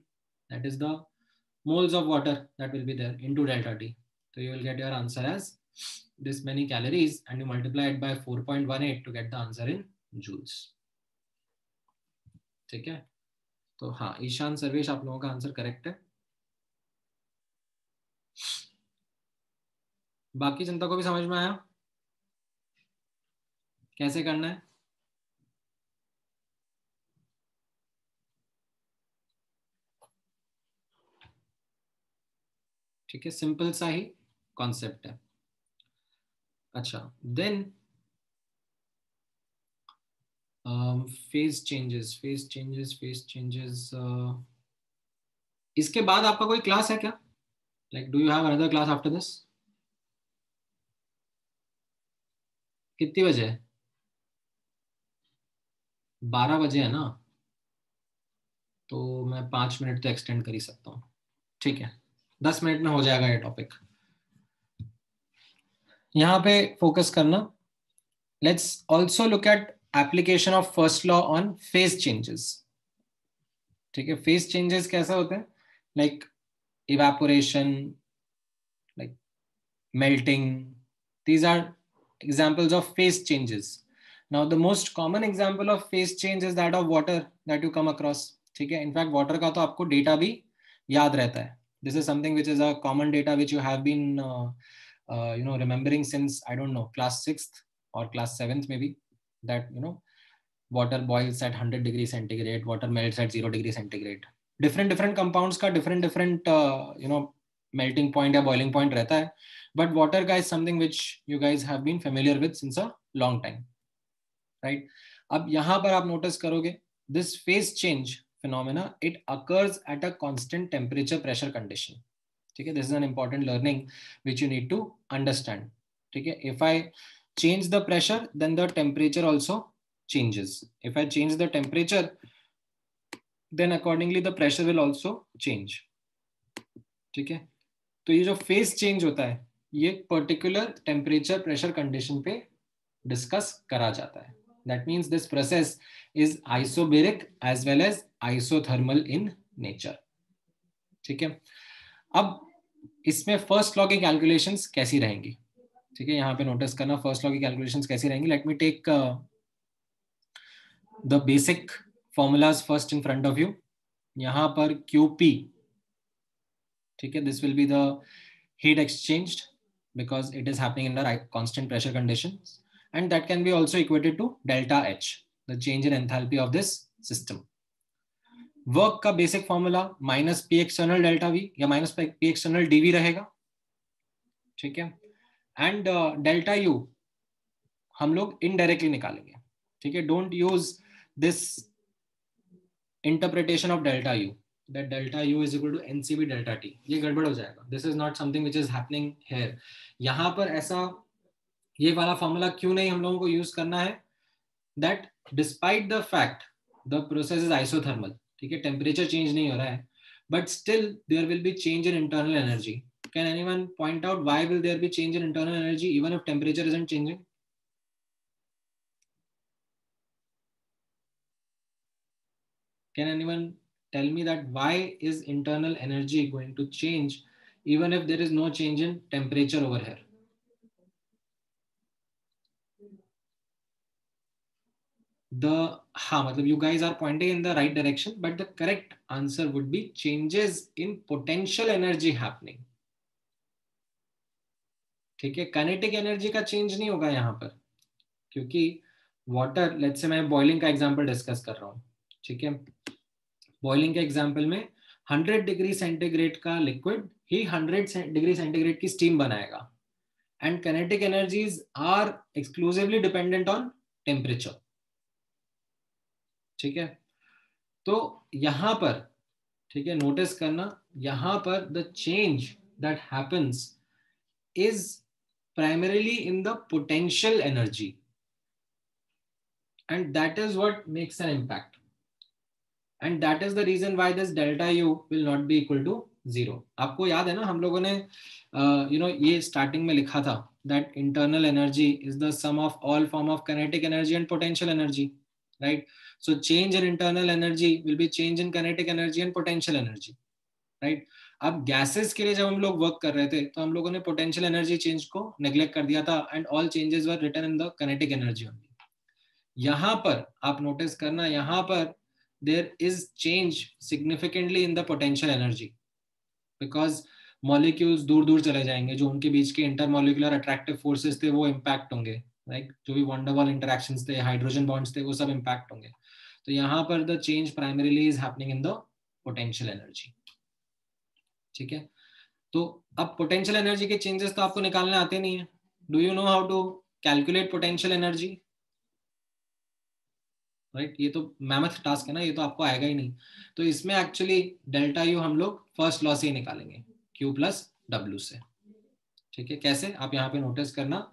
that is the moles of water that will be there into delta T, so you will get your answer as this many calories and you multiply it by 4.18 to get the answer in joules, ठीक है। तो हाँ, ईशान सर्वेश आप लोगों का answer correct है। बाकी जनता को भी समझ में आया कैसे करना है? ठीक है, सिंपल सा ही कॉन्सेप्ट है। अच्छा, देन फेज चेंजेस इसके बाद आपका कोई क्लास है क्या? Like do you have another class after this? कितनी बजे है? 12 बजे है ना, तो मैं 5 मिनट तो एक्सटेंड कर ही सकता हूँ, ठीक है, 10 मिनट में हो जाएगा ये टॉपिक। यहाँ पे फोकस करना। Let's also look at application of first law on phase changes, ठीक है। फेज चेंजेस कैसा होता है? Like evaporation, like melting, These are examples of phase changes. Now the most common example of phase change is that of water that you come across. ठीक है, in fact water का तो आपको डेटा भी याद रहता है. This is something which is a common data which you have been remembering since, I don't know, class 6th or class 7th maybe, that water boils at 100 degrees centigrade, water melts at 0 degree centigrade. different compounds का different melting point या boiling point रहता है, but water का is something which you guys have been familiar with since a long time, right? अब यहाँ पर आप notice करोगे this phase change phenomena, it occurs at a constant temperature pressure condition. ठीक है, this is an important learning which you need to understand. ठीक है, if I change the pressure, then the temperature also changes. If I change the temperature, then accordingly the pressure will also change. ठीक है, तो ये जो phase change होता है ये particular temperature pressure condition पे discuss करा जाता है. That means this process is isobaric as well as isothermal in nature. ठीक है, अब इसमें फर्स्ट लॉ की कैलकुलेशंस कैसी रहेंगी? ठीक है, यहाँ पे नोटिस करना फर्स्ट लॉ की कैलकुलेशंस कैसी रहेंगी. Let me take the basic formulas first in front of you. यहाँ पर QP, ठीक है, this will be the heat exchanged because it is happening under constant pressure conditions, and that can be also equated to delta H, the change in enthalpy of this system. Work का basic formula minus P external delta V या minus P external d V रहेगा. ठीक है, and delta you हम लोग indirectly निकालेंगे. ठीक है, don't use this interpretation of delta U that delta U is equal to NCV delta T. ये गड़बड़ हो जाएगा. This is not something which is happening here. यहाँ पर ऐसा ये वाला फॉर्मूला क्यों नहीं हम लोगों को यूज करना है? That despite the fact the process is isothermal, ठीक है, टेम्परेचर चेंज नहीं हो रहा है, but still there will be change in internal energy. Can anyone point out why will there be change in internal energy even if temperature isn't changing? Can anyone tell me that why is internal energy going to change even if there is no change in temperature over here? मतलब you guys are pointing in the right direction, but the correct answer would be changes in potential energy happening. ठीक है, kinetic energy का change नहीं होगा यहाँ पर, क्योंकि water, let's say मैं बॉइलिंग का एग्जांपल डिस्कस कर रहा हूँ. ठीक है, बॉइलिंग के एग्जांपल में 100 डिग्री सेंटीग्रेड का लिक्विड ही 100 डिग्री सेंटीग्रेड की स्टीम बनाएगा, and kinetic energies are exclusively dependent on temperature. ठीक है, तो यहां पर, ठीक है, नोटिस करना, यहां पर the change that happens is primarily in the potential energy, and that is what makes an impact, and that is the reason why this delta U will not be equal to 0. आपको याद है ना, हम लोगों ने ये starting में लिखा था that internal energy is the sum of all form of kinetic energy and potential energy, right? So change in internal energy will be change in kinetic energy and potential energy, right? अब gases के लिए जब हम लोग work कर रहे थे तो हम लोगों ने पोटेंशियल एनर्जी चेंज को नेग्लेक्ट कर दिया था, and all changes were written in the kinetic energy only. यहाँ पर आप नोटिस करना, यहाँ पर there is change significantly in the potential energy, because molecules दूर दूर चले जाएंगे, जो उनके बीच के इंटरमॉलिक्यूलर अट्रैक्टिव फोर्सेस थे वो इम्पैक्ट होंगे, राइट? जो भी वंडरवॉल इंटरेक्शंस थे, हाइड्रोजन बॉन्ड्स थे, वो सब इम्पैक्ट होंगे. तो यहाँ पर the change primarily is happening in the potential energy. ठीक है, तो अब पोटेंशियल एनर्जी के चेंजेस तो आपको निकालने आते नहीं है. Do you know how to calculate potential energy? Right, ये तो मैमथ टास्क है ना, ये तो आपको आएगा ही नहीं. तो इसमें एक्चुअली डेल्टा यू हम लोग फर्स्ट लॉ से ही निकालेंगे, Q प्लस W से. ठीक है, कैसे आप यहाँ पे नोटिस करना.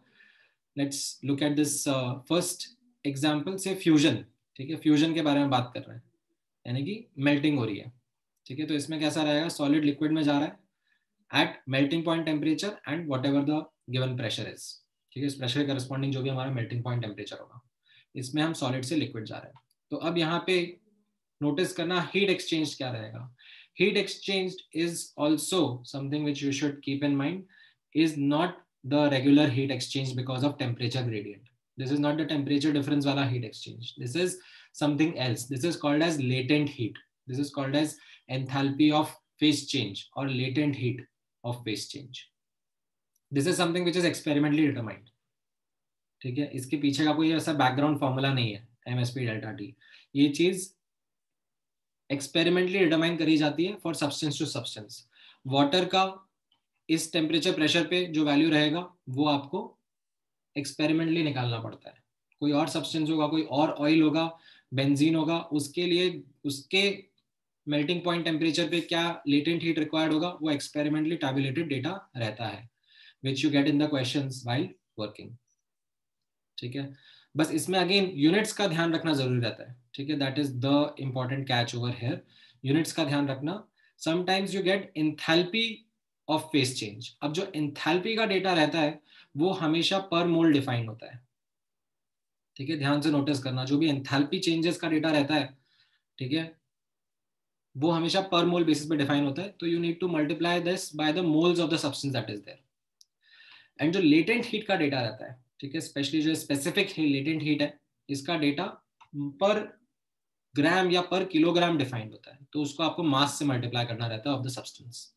Let's look at this first example से फ्यूजन. ठीक है, फ्यूजन के बारे में बात कर रहे हैं, यानी कि मेल्टिंग हो रही है. ठीक है, तो इसमें कैसा रहेगा, सॉलिड लिक्विड में जा रहा है at melting point temperature and whatever the given pressure is. ठीक है, इस प्रेशर के करस्पॉन्डिंग जो भी हमारा मेल्टिंग पॉइंट टेम्परेचर होगा, इसमें हम सॉलिड से लिक्विड जा रहे हैं. तो अब यहाँ पे नोटिस करना हीट एक्सचेंज क्या रहेगा. Heat exchange is also something which you should keep in mind, is not the regular heat exchange because of temperature gradient. This is not the temperature difference wala heat exchange. This is something else. This is called as latent heat. This is called as enthalpy of phase change or latent heat of phase change. This is something which is experimentally determined. ठीक है, इसके पीछे का कोई ऐसा background formula नहीं है MSP delta T. ये चीज एक्सपेरिमेंटली डिटरमाइन करी जाती है for substance to substance. Water का इस टेम्परेचर प्रेशर पे जो वैल्यू रहेगा वो आपको एक्सपेरिमेंटली निकालना पड़ता है. कोई और सब्सटेंस होगा, कोई और ऑयल होगा, बेंजीन होगा, उसके लिए उसके मेल्टिंग पॉइंट टेम्परेचर पे क्या लेटेंट हीट रिक्वायर्ड होगा वो एक्सपेरिमेंटली टैबुलेटेड डेटा रहता है, which you get in the questions while working. ठीक है, बस इसमें अगेन यूनिट्स का ध्यान रखना जरूरी रहता है. ठीक है, that is the important catch over here. Units का ध्यान रखना. Sometimes you get enthalpy of phase change. अब जो एंथैल्पी का डेटा रहता है वो हमेशा पर मोल डिफाइंड होता है. ठीक है, ध्यान से नोटिस करना, जो भी एंथैल्पी चेंजेस का डेटा रहता है, ठीक है, वो हमेशा पर मोल बेसिस पे डिफाइन होता है. तो you need to multiply this by the moles of the substance that is there. And जो लेटेंट हीट का डेटा रहता है, ठीक है, स्पेशली जो स्पेसिफिक लेटेंट हीट है, इसका डेटा पर ग्राम या पर किलोग्राम डिफाइंड होता है. तो उसको आपको मास से मल्टीप्लाई करना रहता है ऑफ द सब्सटेंस.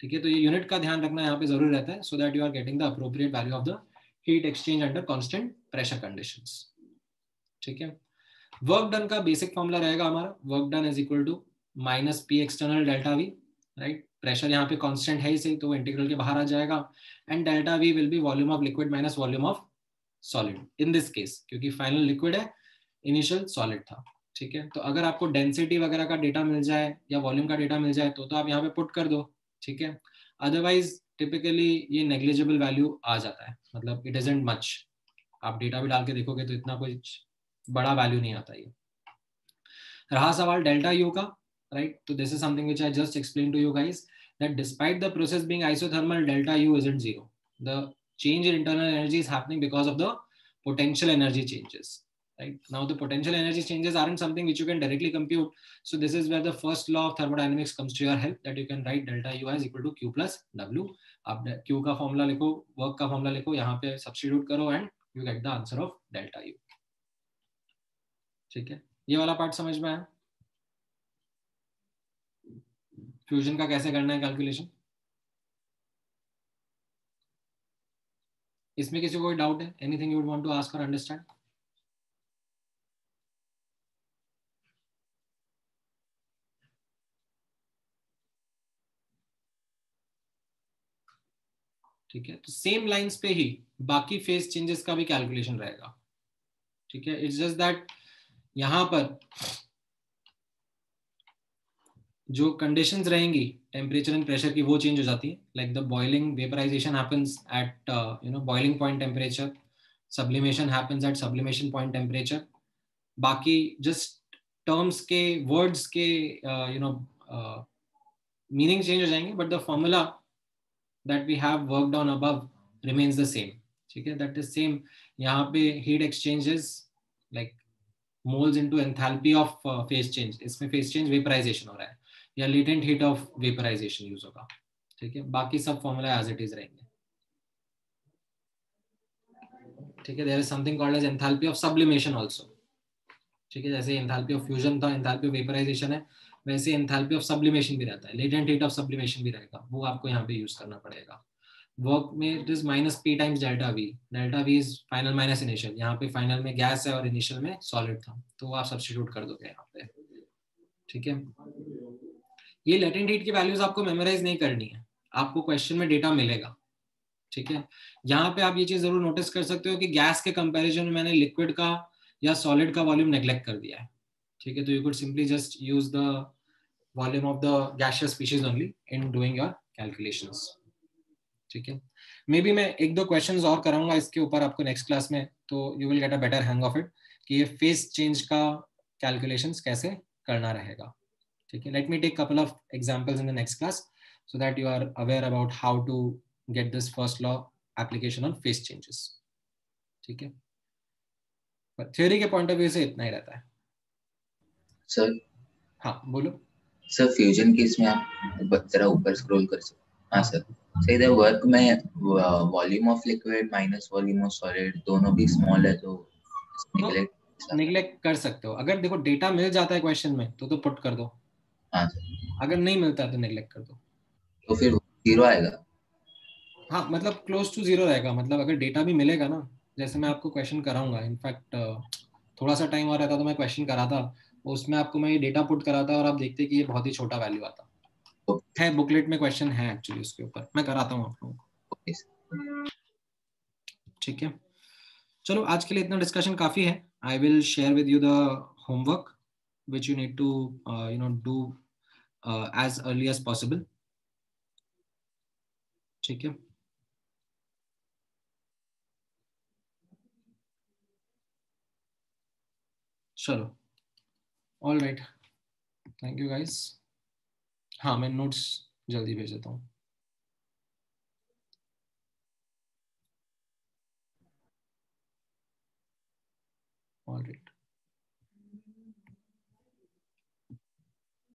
ठीक है, तो ये यूनिट का ध्यान रखना यहाँ पे जरूरी रहता है, so that you are getting the appropriate value of the heat exchange under constant pressure conditions. ठीक है, वर्क डन का बेसिक फॉर्मूला रहेगा हमारा, work done is equal to minus P external delta V. Right, pressure यहाँ पे constant है ही सही, तो इंटीग्रल के बाहर आ जाएगा. And delta we will be volume of liquid minus volume of solid in this case, क्योंकि फाइनल लिक्विड है, इनिशियल सॉलिड था. ठीक है, तो अगर आपको डेंसिटी वगैरह का डेटा मिल जाए या वॉल्यूम का डेटा मिल जाए तो आप यहाँ पे पुट कर दो. ठीक है, अदरवाइज टिपिकली ये नेग्लिजिबल वैल्यू आ जाता है, मतलब इट इजंट मच. आप डेटा भी डाल के देखोगे तो इतना कोई बड़ा वैल्यू नहीं आता. ये रहा सवाल डेल्टा यू का. राइट, तो this is something which I just explain to you guys, that despite the process being isothermal, delta U isn't zero. The change in internal energy is happening because of the potential energy changes. Right, now the potential energy changes aren't something which you can directly compute. So this is where the first law of thermodynamics comes to your help, that you can write delta U as equal to Q plus W. आप Q का formula लिखो, work का formula लिखो, यहाँ पे substitute करो and you get the answer of delta U. ठीक है, ये वाला पार्ट समझ में आया. फ्यूजन का कैसे करना है कैलकुलेशन, इसमें किसी को कोई डाउट है? Anything you would want to ask और अंडरस्टैंड? ठीक है, तो सेम लाइंस पे ही बाकी फेज चेंजेस का भी कैलकुलेशन रहेगा. ठीक है, इट्स जस्ट दैट यहां पर जो कंडीशंस रहेंगी टेम्परेचर एंड प्रेशर की वो चेंज हो जाती है. Like the boiling vaporization happens at boiling point temperature, sublimation happens at sublimation point temperature. बाकी जस्ट टर्म्स के वर्ड्स के मीनिंग चेंज हो जाएंगे, but the formula that we have worked on above remains the same. ठीक है, that is same. यहाँ पे heat exchanges like moles into enthalpy of phase change, इसमें फेज चेंज वेपराइजेशन हो रहा है या latent heat of vaporization use होगा. ठीक है, बाकी सब फॉर्मूला एज इट इज रहेंगे. ठीक है, there is something called as enthalpy of sublimation also. ठीक है, जैसे एंथैल्पी ऑफ फ्यूजन था, एंथैल्पी ऑफ वेपराइजेशन है, वैसे एंथैल्पी ऑफ सब्लिमेशन भी रहता है, लेटेंट हीट ऑफ सब्लिमेशन भी रहेगा, वो आपको यहाँ पे यूज करना पड़ेगा. वर्क में it is minus P times delta we. Delta V is final minus initial. यहाँ पे फाइनल में गैस है और इनिशियल में सॉलिड था, तो आप सब्स्टिट्यूट कर दोगे यहाँ पे. ठीक है, ये लेटेंट हीट की वैल्यूज आपको मेमोराइज नहीं करनी है, आपको क्वेश्चन में डेटा मिलेगा. ठीक है, यहाँ पे आप ये चीज जरूर नोटिस कर सकते हो कि गैस के कंपैरिजन में मैंने लिक्विड का या सॉलिड का वॉल्यूम नेग्लेक्ट कर दिया है. ठीक है, तो you could simply just use the volume of the gaseous species only in doing your calculations. ठीक है, मे बी मैं एक दो क्वेश्चंस और कराऊंगा इसके ऊपर आपको नेक्स्ट क्लास में, तो you will get a better hang of it कि ये फेज चेंज का कैलकुलेशंस कैसे करना रहेगा. ठीक है, let me take couple of examples in the next class so that you are aware about how to get this first law application on phase changes. ठीक है, थ्योरी के पॉइंट ऑफ व्यू से इतना ही रहता है. सर हाँ बोलो. Sir fusion case में आप जरा ऊपर स्क्रॉल कर सकते. हाँ सर. say the वर्क में volume of liquid minus volume of solid दोनों भी स्मॉल है तो निगलेक्ट कर सकते हो। अगर देखो डेटा मिल जाता है क्वेश्चन में तो पुट कर दो, हाँ सर, अगर नहीं मिलता तो निगलेक्ट कर दो। तो फिर 0 आएगा। हाँ मतलब क्लोज टू 0 रहेगा, मतलब अगर डेटा भी मिलेगा ना, जैसे मैं आपको क्वेश्चन कराऊंगा, इनफैक्ट थोड़ा सा टाइम और रहता तो मैं क्वेश्चन कराता, उसमें आपको मैं ये डेटा पुट कराता और आप देखते कि ये बहुत ही छोटा वैल्यू आता है। बुकलेट में क्वेश्चन है एक्चुअली उसके ऊपर, मैं कराता हूँ आप लोगों को। ठीक है, चलो आज के लिए इतना डिस्कशन काफी है। I will share with you the homework which you need to do as early as possible. ठीक है, चलो, all right, thank you guys. हाँ मैं नोट्स जल्दी भेज देता हूँ। All right.